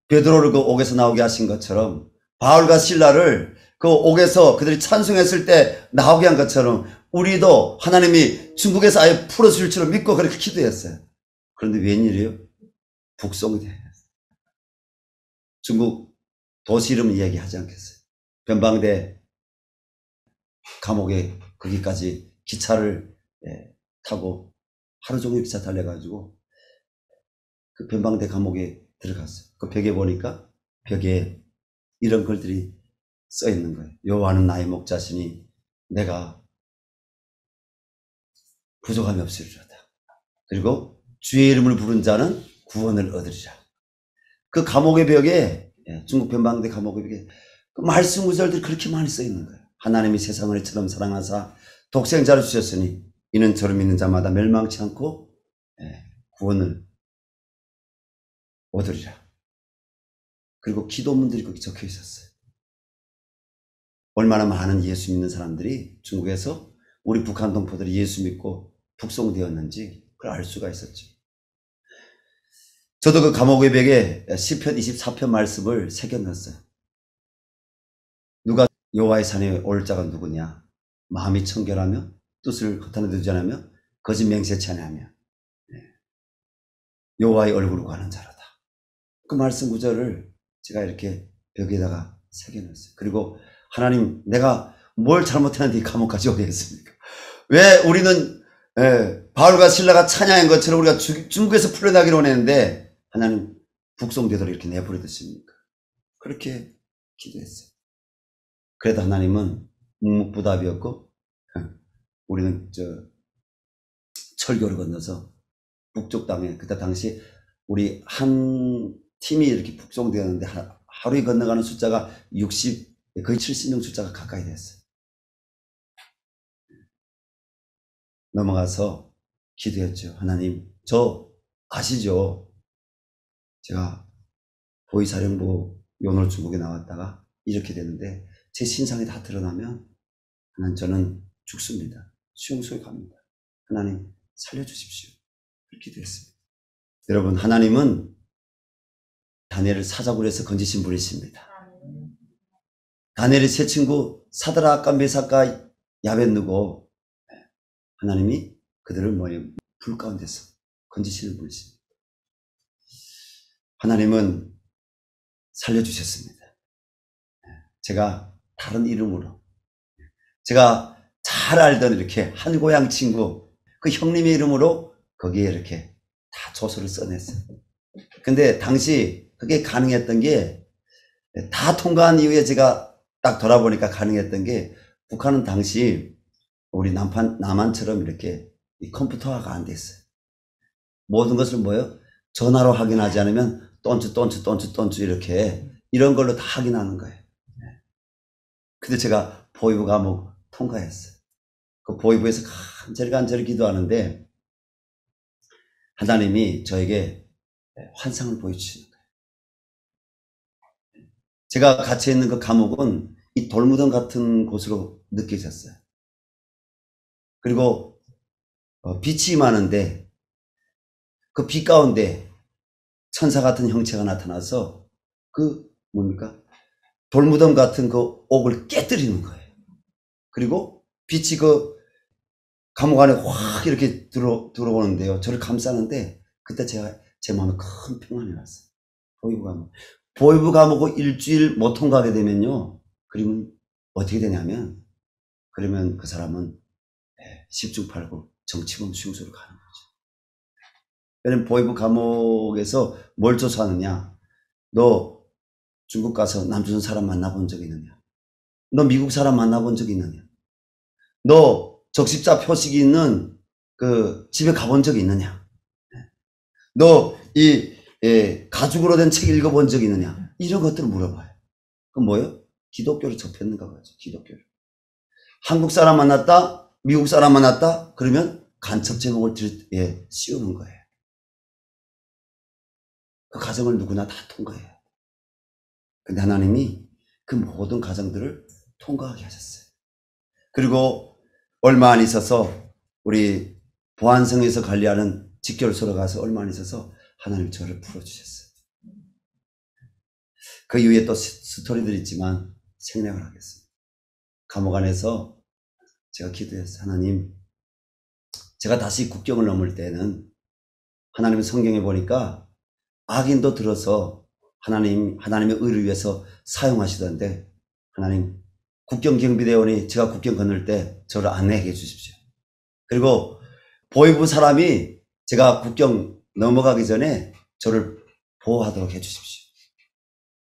베드로를 그 옥에서 나오게 하신 것처럼 바울과 실라를 그 옥에서 그들이 찬송했을 때 나오게 한 것처럼 우리도 하나님이 중국에서 아예 풀어줄 줄 믿고 그렇게 기도했어요. 그런데 웬일이에요? 북송이 돼요. 중국 도시 이름은 얘기하지 않겠어요. 변방대 감옥에 거기까지 기차를 타고 하루 종일 기차 달려가지고 그 변방대 감옥에 들어갔어요. 그 벽에 보니까 벽에 이런 글들이 써 있는 거예요. 여호와는 나의 목자시니 내가 부족함이 없으리로다. 그리고 주의 이름을 부른 자는 구원을 얻으리라. 그 감옥의 벽에 중국 변방대 감옥의 벽에 그 말씀 구절들이 그렇게 많이 써 있는 거예요. 하나님이 세상을 이처럼 사랑하사 독생자를 주셨으니 이는 저를 믿는 자마다 멸망치 않고 구원을 얻으리라. 그리고 기도문들이 거기 적혀 있었어요. 얼마나 많은 예수 믿는 사람들이 중국에서 우리 북한 동포들이 예수 믿고 북송되었는지 그걸 알 수가 있었죠. 저도 그 감옥의 벽에 시편 24편 말씀을 새겨놨어요. 누가 여호와의 산에 올 자가 누구냐? 마음이 청결하며 뜻을 허탄에 두지 않으며 거짓 맹세치 아니하며 여호와의 얼굴을 구하는 자로다. 그 말씀 구절을 제가 이렇게 벽에다가 새겨놨어요. 그리고 하나님, 내가 뭘 잘못했는데 이 감옥까지 오게 했습니까? 왜 우리는 바울과 실라가 찬양한 것처럼 우리가 중국에서 풀려나기로 원했는데 하나님 북송되도록 이렇게 내버려뒀습니까? 그렇게 기도했어요. 그래도 하나님은 묵묵부답이었고 우리는 철교를 건너서 북쪽 땅에 그때 당시 우리 한 팀이 이렇게 북송되었는데 하루에 건너가는 숫자가 60, 거의 70명 숫자가 가까이 됐어요. 넘어가서 기도했죠. 하나님, 저 아시죠? 제가 보이사령부 요노 중국에 나왔다가 이렇게 되는데 제 신상이 다 드러나면 하나님 저는 죽습니다. 수용소에 갑니다. 하나님 살려주십시오. 그렇게 기도했습니다. 여러분, 하나님은 다니엘을 사자굴에서 해서 건지신 분이십니다. 다니엘의 세 친구 사드락과 메삭과 야벳느고 하나님이 그들을 불 가운데서 건지시는 분이십니다. 하나님은 살려주셨습니다. 제가 다른 이름으로 제가 잘 알던 이렇게 한 고향 친구 그 형님의 이름으로 거기에 이렇게 다 조서를 써냈어요. 근데 당시 그게 가능했던 게 다 통과한 이후에 제가 딱 돌아보니까 가능했던 게 북한은 당시 우리 남한처럼 이렇게 컴퓨터화가 안 됐어요. 모든 것을 전화로 확인하지 않으면 똔츠 이렇게 이런 걸로 다 확인하는 거예요. 근데 제가 보이부 과목 통과했어요. 그 보이부에서 간절히 기도하는데 하나님이 저에게 환상을 보여주시는 거예요. 제가 갇혀 있는 그 감옥은 이 돌무덤 같은 곳으로 느껴졌어요. 그리고 빛이 많은데 그 빛 가운데 천사 같은 형체가 나타나서 그 돌무덤 같은 그 옥을 깨뜨리는 거예요. 그리고 빛이 그 감옥 안에 확 이렇게 들어오는데요. 저를 감싸는데 그때 제 마음에 큰 평안이 왔어요. 보이부 감옥. 보이부 감옥을 일주일 못 통과하게 되면요. 그러면 어떻게 되냐면 그러면 그 사람은 10중 8구 정치범 수용소로 가는 거죠. 왜냐면 보이부 감옥에서 뭘 조사하느냐. 너 중국 가서 남조선 사람 만나본 적 있느냐? 너 미국 사람 만나본 적 있느냐? 너 적십자 표식이 있는 그 집에 가본 적이 있느냐? 너 가죽으로 된 책 읽어본 적이 있느냐? 이런 것들을 물어봐요. 그럼 뭐예요? 기독교를 접했는가 보죠. 기독교를. 한국 사람 만났다? 미국 사람 만났다? 그러면 간첩 제목을 씌우는 거예요. 그 과정을 누구나 다 통과해요. 근데 하나님이 그 모든 과정들을 통과하게 하셨어요. 그리고 얼마 안 있어서 우리 보안성에서 관리하는 직결소로 가서 얼마 안 있어서 하나님 저를 풀어주셨어요. 그 이후에 또 스토리들이 있지만 생략을 하겠습니다. 감옥 안에서 제가 기도했어요. 하나님, 제가 다시 국경을 넘을 때는 하나님의 성경에 보니까 악인도 들어서 하나님의 의를 위해서 사용하시던데 하나님, 국경경비대원이 제가 국경 건널 때 저를 안내해 주십시오. 그리고 보이부 사람이 제가 국경 넘어가기 전에 저를 보호하도록 해 주십시오.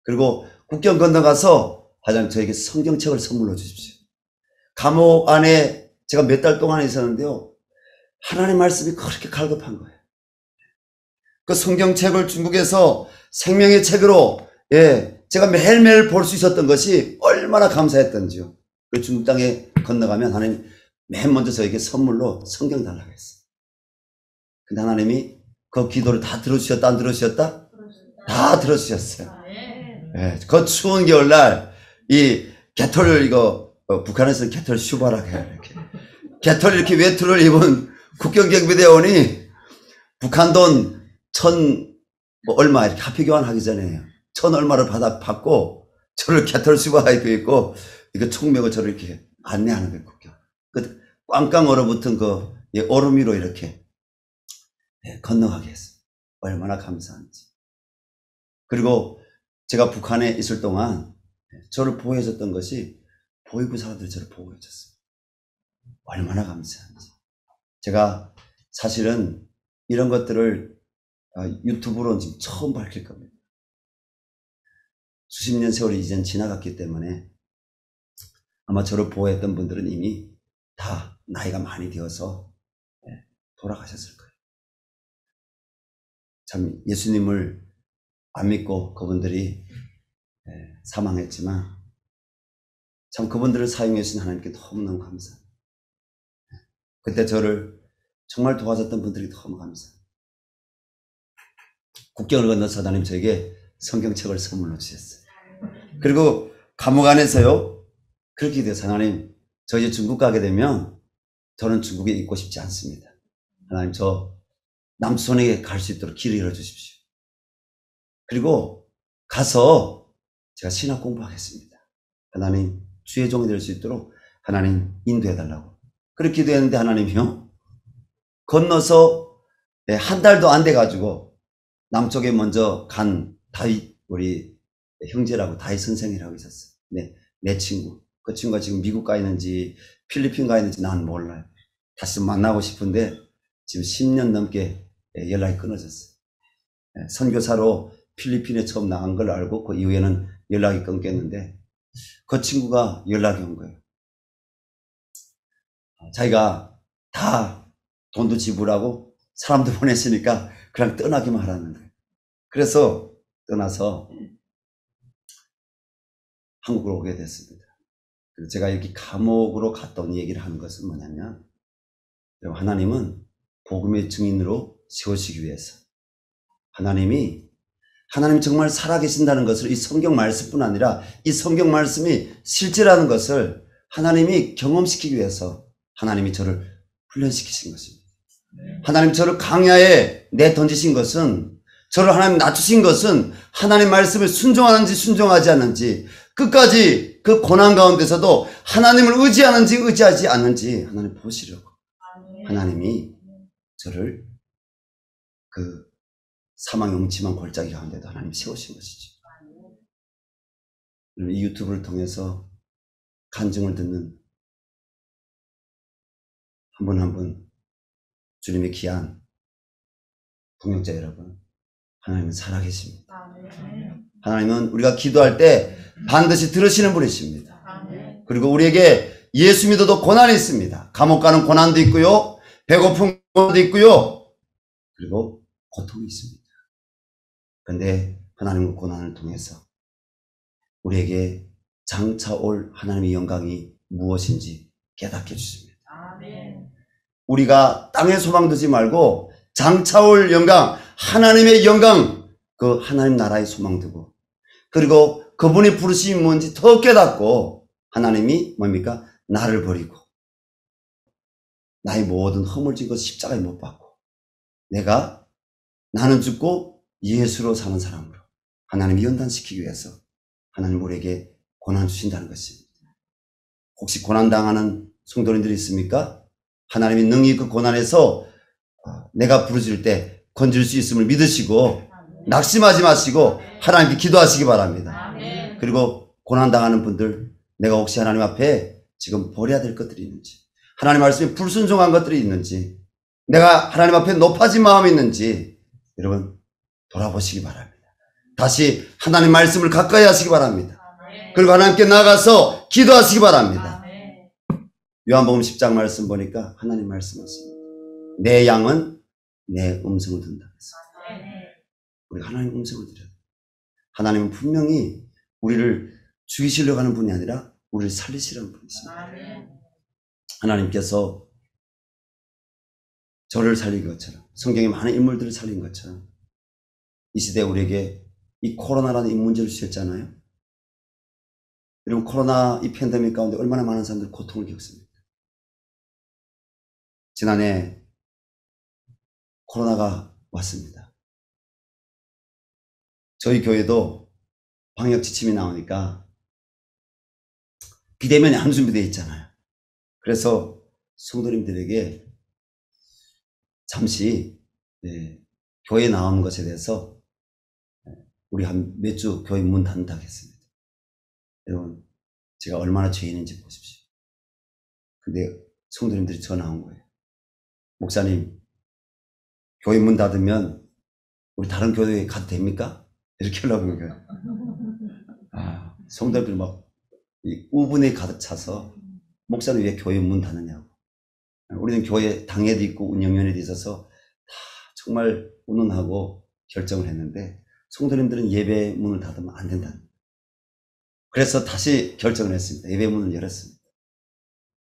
그리고 국경 건너가서 하나님 저에게 성경책을 선물로 주십시오. 감옥 안에 제가 몇 달 동안 있었는데요. 하나님 말씀이 그렇게 갈급한 거예요. 그 성경책을 중국에서 생명의 책으로 제가 매일매일 볼 수 있었던 것이 얼마나 감사했던지요. 그 중국 땅에 건너가면 하나님 맨 먼저 저에게 선물로 성경 달라고 했어요. 근데 하나님이 그 기도를 다 들어주셨다 안 들어주셨다? 다 들어주셨어요. 그 추운 겨울날 이 개털 북한에서는 개털 슈바라고 해요. 이렇게. 개털 이렇게 외투를 입은 국경경비대원이 북한 돈 얼마 이렇게 화폐 교환하기 전에 1,000 얼마를 받고 저를 개털 슈바 입고 이거 총명을 저를 이렇게 안내하는 거예요. 국경. 그 꽝꽝 얼어붙은 그 얼음 위로 이렇게 건너가게 했어요. 얼마나 감사한지. 그리고 제가 북한에 있을 동안 저를 보호해줬던 것이 보이부 사람들이 저를 보호해줬어요. 얼마나 감사한지. 제가 사실은 이런 것들을 유튜브로 지금 처음 밝힐 겁니다. 수십 년 세월이 이젠 지나갔기 때문에 아마 저를 보호했던 분들은 이미 다 나이가 많이 되어서 돌아가셨을 거예요. 참 예수님을 안 믿고 그분들이 사망했지만 참 그분들을 사용해 주신 하나님께 너무너무 감사합니다. 그때 저를 정말 도와줬던 분들이 너무 감사합니다. 국경을 건너서 하나님 저에게 성경책을 선물로 주셨어요. 그리고 감옥 안에서요 그렇게 돼서 하나님 저 이제 중국 가게 되면 저는 중국에 있고 싶지 않습니다. 하나님 저 남수선에 갈 수 있도록 길을 열어주십시오. 그리고 가서 제가 신학 공부하겠습니다. 하나님 주의 종이 될 수 있도록 하나님 인도해달라고 그렇게 기도했는데 하나님이요 건너서 한 달도 안 돼가지고 남쪽에 먼저 간 다윗 우리 형제라고 다윗 선생이라고 있었어요. 내 친구. 그 친구가 지금 미국 가 있는지 필리핀 가 있는지 난 몰라요. 다시 만나고 싶은데 지금 10년 넘게 연락이 끊어졌어요. 선교사로 필리핀에 처음 나간 걸 알고 그 이후에는 연락이 끊겼는데 그 친구가 연락이 온 거예요. 자기가 다 돈도 지불하고 사람도 보냈으니까 그냥 떠나기만 하라는 거예요. 그래서 떠나서 한국으로 오게 됐습니다. 그래서 제가 이렇게 감옥으로 갔다 온 얘기를 하는 것은 뭐냐면 하나님은 복음의 증인으로 세우시기 위해서 하나님이 정말 살아계신다는 것을 이 성경 말씀뿐 아니라 이 성경 말씀이 실제라는 것을 하나님이 경험시키기 위해서 하나님이 저를 훈련시키신 것입니다. 하나님 저를 강야에 내던지신 것은 저를 하나님 낮추신 것은 하나님 말씀을 순종하는지 순종하지 않는지 끝까지 그 고난 가운데서도 하나님을 의지하는지 의지하지 않는지 하나님 보시려고 하나님이 저를 그 사망의 음침한 골짜기 가운데도 하나님 세우신 것이죠. 이 유튜브를 통해서 간증을 듣는 한 분 한 분 주님의 귀한 동역자 여러분, 하나님은 살아계십니다. 하나님은 우리가 기도할 때 반드시 들으시는 분이십니다. 그리고 우리에게 예수 믿어도 고난이 있습니다. 감옥 가는 고난도 있고요, 배고픈 고난도 있고요, 그리고 고통이 있습니다. 그런데 하나님의 고난을 통해서 우리에게 장차 올 하나님의 영광이 무엇인지 깨닫게 해주십니다. 우리가 땅에 소망 두지 말고 장차 올 영광, 하나님의 영광, 그 하나님 나라에 소망 두고, 그리고 그분이 부르심이 뭔지 더 깨닫고 하나님이 뭡니까? 나를 버리고 나의 모든 허물 지고 십자가에 못 박고 나는 죽고 예수로 사는 사람으로 하나님이 연단시키기 위해서 하나님 우리에게 고난 주신다는 것입니다. 혹시 고난당하는 성도님들이 있습니까? 하나님이 능히 그 고난에서 내가 부르짖을 때 건질 수 있음을 믿으시고 낙심하지 마시고 하나님께 기도하시기 바랍니다. 그리고 고난당하는 분들, 내가 혹시 하나님 앞에 지금 버려야 될 것들이 있는지, 하나님 말씀에 불순종한 것들이 있는지, 내가 하나님 앞에 높아진 마음이 있는지 여러분 돌아보시기 바랍니다. 다시 하나님 말씀을 가까이 하시기 바랍니다. 그리고 하나님께 나가서 기도하시기 바랍니다. 요한복음 10장 말씀 보니까 하나님 말씀하십니다. 내 양은 내 음성을 듣는다. 우리가 하나님 음성을 들어야 돼요. 하나님은 분명히 우리를 죽이시려고 하는 분이 아니라 우리를 살리시려는 분이십니다. 하나님께서 저를 살린 것처럼, 성경에 많은 인물들을 살린 것처럼 이 시대에 우리에게 이 코로나라는 이 문제를 주셨잖아요. 여러분, 코로나 이 팬데믹 가운데 얼마나 많은 사람들이 고통을 겪습니까? 지난해 코로나가 왔습니다. 저희 교회도 방역 지침이 나오니까 비대면이 안 준비되어 있잖아요. 그래서 성도님들에게 잠시 교회에 나오는 것에 대해서 우리 한 몇 주 교회 문 닫는다고 했습니다. 여러분, 제가 얼마나 죄인인지 보십시오. 근데 성도님들이 전화 온 거예요. 목사님, 교회 문 닫으면 우리 다른 교회에 가도 됩니까? 이렇게 하려고 한 거예요. 성도님들이 막 우분에 가득 차서 목사님 왜 교회 문 닫느냐고. 우리는 교회 당회도 있고 운영위원회도 있어서 다 정말 운운하고 결정을 했는데 성도님들은 예배 문을 닫으면 안 된다. 그래서 다시 결정을 했습니다. 예배 문을 열었습니다.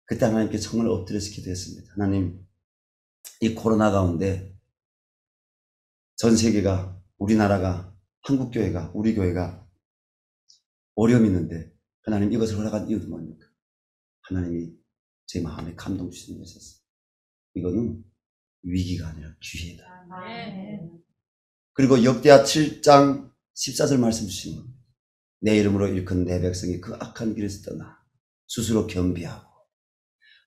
그때 하나님께 정말 엎드려서 기도했습니다. 하나님, 이 코로나 가운데 전 세계가, 우리나라가, 한국교회가, 우리 교회가 어려움이 있는데 하나님 이것을 허락한 이유도 뭡니까? 하나님이 제 마음에 감동 주시는 것이었어요. 이거는 위기가 아니라 기회다. 그리고 역대하 7장 14절 말씀 주시는 겁니다. 내 이름으로 일컫는 내 백성이 그 악한 길에서 떠나 스스로 겸비하고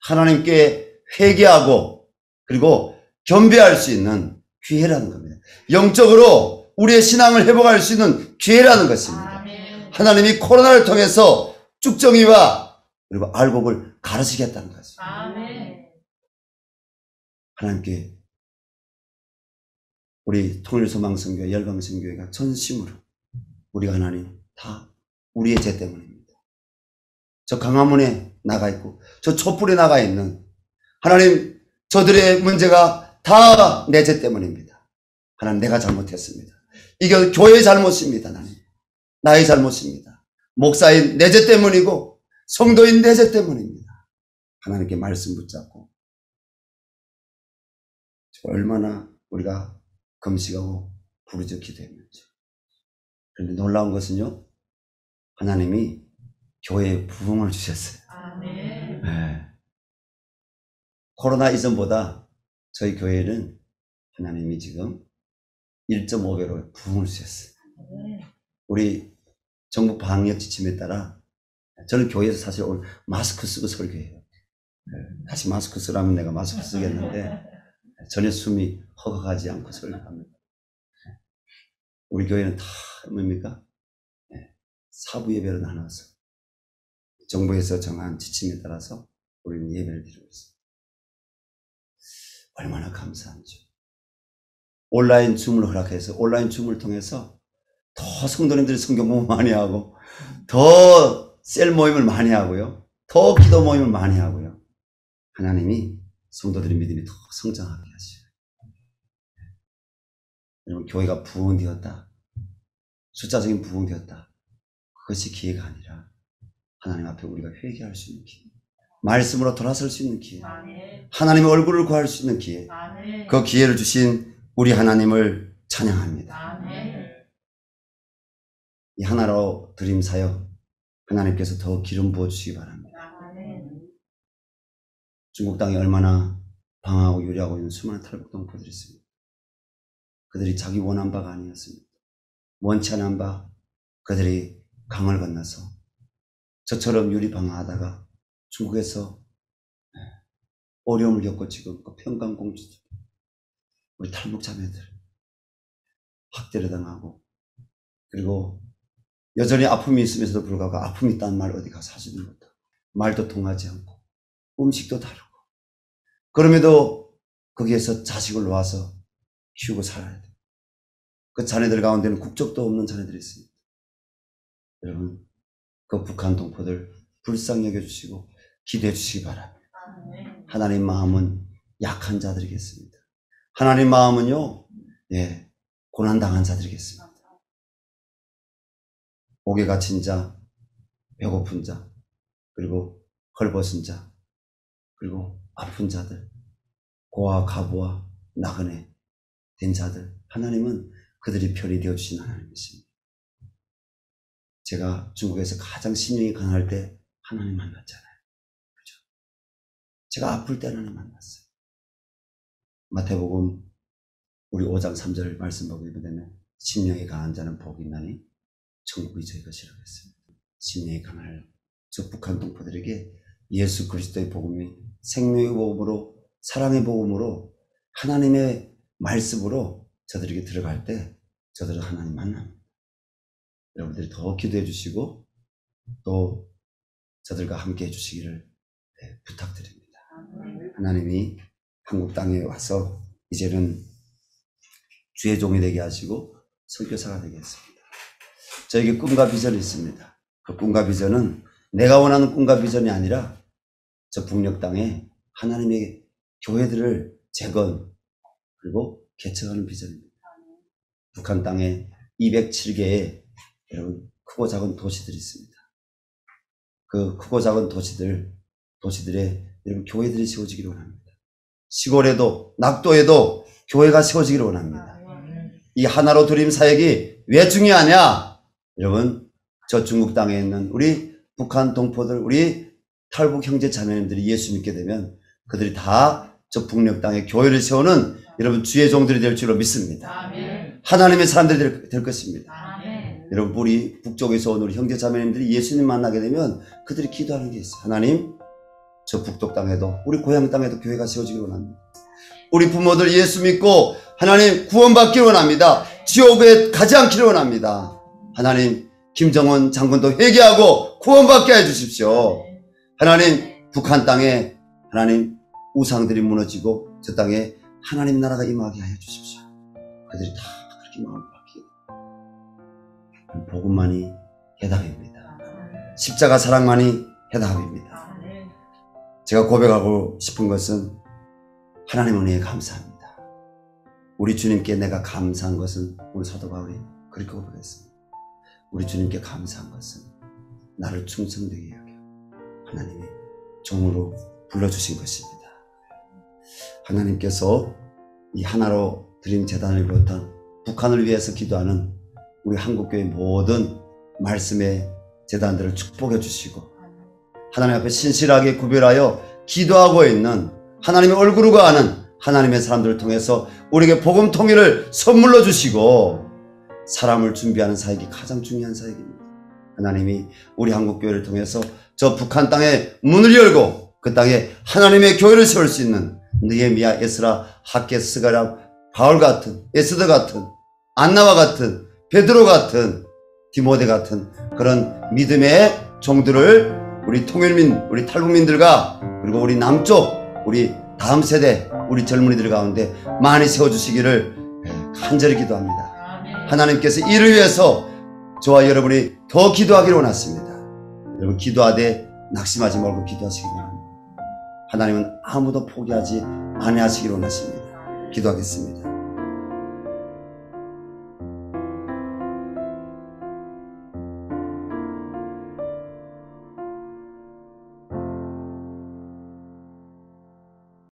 하나님께 회개하고 그리고 겸비할 수 있는 기회라는 겁니다. 영적으로 우리의 신앙을 회복할 수 있는 기회라는 것입니다. 하나님이 코로나를 통해서 쭉정이와 그리고 알곡을 가르치겠다는 것입니다. 하나님께 우리 통일소망선교회, 열방선교회가 전심으로 우리가 하나님 다 우리의 죄 때문입니다. 저 강화문에 나가 있고 저 촛불에 나가 있는 하나님, 저들의 문제가 다 내 죄 때문입니다. 하나님, 내가 잘못했습니다. 이게 교회의 잘못입니다. 하나님, 나의 잘못입니다. 목사인 내 죄 때문이고 성도인 내 죄 때문입니다. 하나님께 말씀 붙잡고 얼마나 우리가 금식하고 부르짖어 기도했는지. 그런데 놀라운 것은요, 하나님이 교회에 부흥을 주셨어요. 네. 코로나 이전보다 저희 교회는 하나님이 지금 1.5배로 부흥을 주셨어요. 우리 정부 방역 지침에 따라 저는 교회에서 사실 오늘 마스크 쓰고 설교해요. 다시 마스크 쓰라면 내가 마스크 쓰겠는데 전혀 숨이 허가하지 않고 설교합니다. 우리 교회는 다 뭡니까? 사부 예배로 나눠서 정부에서 정한 지침에 따라서 우리는 예배를 드리고 있습니다. 얼마나 감사한지. 온라인 줌을 허락해서 온라인 줌을 통해서 더 성도님들이 성경 공부 많이 하고 더 셀 모임을 많이 하고요. 더 기도 모임을 많이 하고요. 하나님이 성도들의 믿음이 더 성장하게 하시고. 여러분, 교회가 부흥되었다. 숫자적인 부흥되었다. 그것이 기회가 아니라 하나님 앞에 우리가 회개할 수 있는 기회. 말씀으로 돌아설 수 있는 기회. 하나님의 얼굴을 구할 수 있는 기회. 그 기회를 주신 우리 하나님을 찬양합니다. 이 하나로 드림 사역 하나님께서 더 기름 부어주시기 바랍니다. 중국 땅에 얼마나 방황하고 유리하고 있는 수많은 탈북동포들이 있습니다. 그들이 자기 원한 바가 아니었습니다. 원치 않은 바 그들이 강을 건너서 저처럼 유리방황하다가 중국에서 어려움을 겪고 지금 그 평강공주들, 우리 탈북자매들 학대를 당하고 그리고 여전히 아픔이 있으면서도 불구하고 아픔이 있다는 말 어디 가서 하지도 못하고 말도 통하지 않고 음식도 다르고 그럼에도 거기에서 자식을 놓아서 키우고 살아야 돼요. 그 자녀들 가운데는 국적도 없는 자녀들이 있습니다. 여러분, 그 북한 동포들 불쌍히 여겨주시고 기도해 주시기 바랍니다. 하나님 마음은 약한 자들이겠습니다. 하나님 마음은요, 고난당한 자들이겠습니다. 목에 갇힌 자, 배고픈 자, 그리고 헐벗은 자, 그리고 아픈 자들, 고아 가부와 나그네 된 자들, 하나님은 그들이 편이 되어주신 하나님이십니다. 제가 중국에서 가장 신령이 강할 때 하나님 만났잖아요. 그죠? 제가 아플 때 하나님 만났어요. 마태복음 우리 5장 3절 말씀 보게 되면 심령이 강한 자는 복이 있나니 천국이 저희 것이라고 했습니다. 심령이 강할 저 북한 동포들에게 예수 그리스도의 복음이 생명의 복음으로 사랑의 복음으로 하나님의 말씀으로 저들에게 들어갈 때 저들은 하나님 만납니다. 여러분들이 더 기도해 주시고 또 저들과 함께 해 주시기를 부탁드립니다. 하나님이 한국 땅에 와서 이제는 주의 종이 되게 하시고 선교사가 되게 했습니다. 저에게 꿈과 비전이 있습니다. 그 꿈과 비전은 내가 원하는 꿈과 비전이 아니라 저 북녘 땅에 하나님의 교회들을 재건 그리고 개척하는 비전입니다. 북한 땅에 207개의 여러분 크고 작은 도시들이 있습니다. 그 크고 작은 도시들에 여러분 교회들이 세워지기를 원합니다. 시골에도 낙도에도 교회가 세워지기를 원합니다. 이 하나로 드림 사역이 왜 중요하냐? 여러분 저 중국 땅에 있는 우리 북한 동포들 우리 탈북 형제 자매님들이 예수 믿게 되면 그들이 다 저 북녘 땅에 교회를 세우는 여러분 주의 종들이 될 줄로 믿습니다. 아멘. 하나님의 사람들이 될 것입니다. 아멘. 여러분 우리 북쪽에서 온 우리 형제 자매님들이 예수님 만나게 되면 그들이 기도하는 게 있어요. 하나님 저 북쪽 땅에도 우리 고향 땅에도 교회가 세워지기를 원합니다. 우리 부모들 예수 믿고 하나님 구원받기를 원합니다. 지옥에 가지 않기를 원합니다. 하나님 김정은 장군도 회개하고 구원받게 해주십시오. 하나님 북한 땅에 하나님 우상들이 무너지고 저 땅에 하나님 나라가 임하게 하여 주십시오. 그들이 다 그렇게 마음을 바뀌게 복음만이 해답입니다. 십자가 사랑만이 해답입니다. 제가 고백하고 싶은 것은 하나님 은혜에 감사합니다. 우리 주님께 내가 감사한 것은 우리 사도 바울이 그렇게 고백했습니다. 우리 주님께 감사한 것은 나를 충성되게 여겨 하나님의 종으로 불러주신 것입니다. 하나님께서 이 하나로 드림 재단을 비롯한 북한을 위해서 기도하는 우리 한국교회 모든 말씀의 재단들을 축복해 주시고 하나님 앞에 신실하게 구별하여 기도하고 있는 하나님의 얼굴을 아는 하나님의 사람들을 통해서 우리에게 복음 통일을 선물로 주시고 사람을 준비하는 사역이 가장 중요한 사역입니다. 하나님이 우리 한국교회를 통해서 저 북한 땅에 문을 열고 그 땅에 하나님의 교회를 세울 수 있는 느헤미야, 에스라, 학개, 스가랴, 바울 같은, 에스더 같은, 안나와 같은, 베드로 같은, 디모데 같은 그런 믿음의 종들을 우리 통일민, 우리 탈북민들과 그리고 우리 남쪽, 우리 다음 세대, 우리 젊은이들 가운데 많이 세워주시기를 간절히 기도합니다. 하나님께서 이를 위해서 저와 여러분이 더 기도하기를 원하십니다. 여러분 기도하되 낙심하지 말고 기도하시기 바랍니다. 하나님은 아무도 포기하지 아니하시기를 원하십니다. 기도하겠습니다.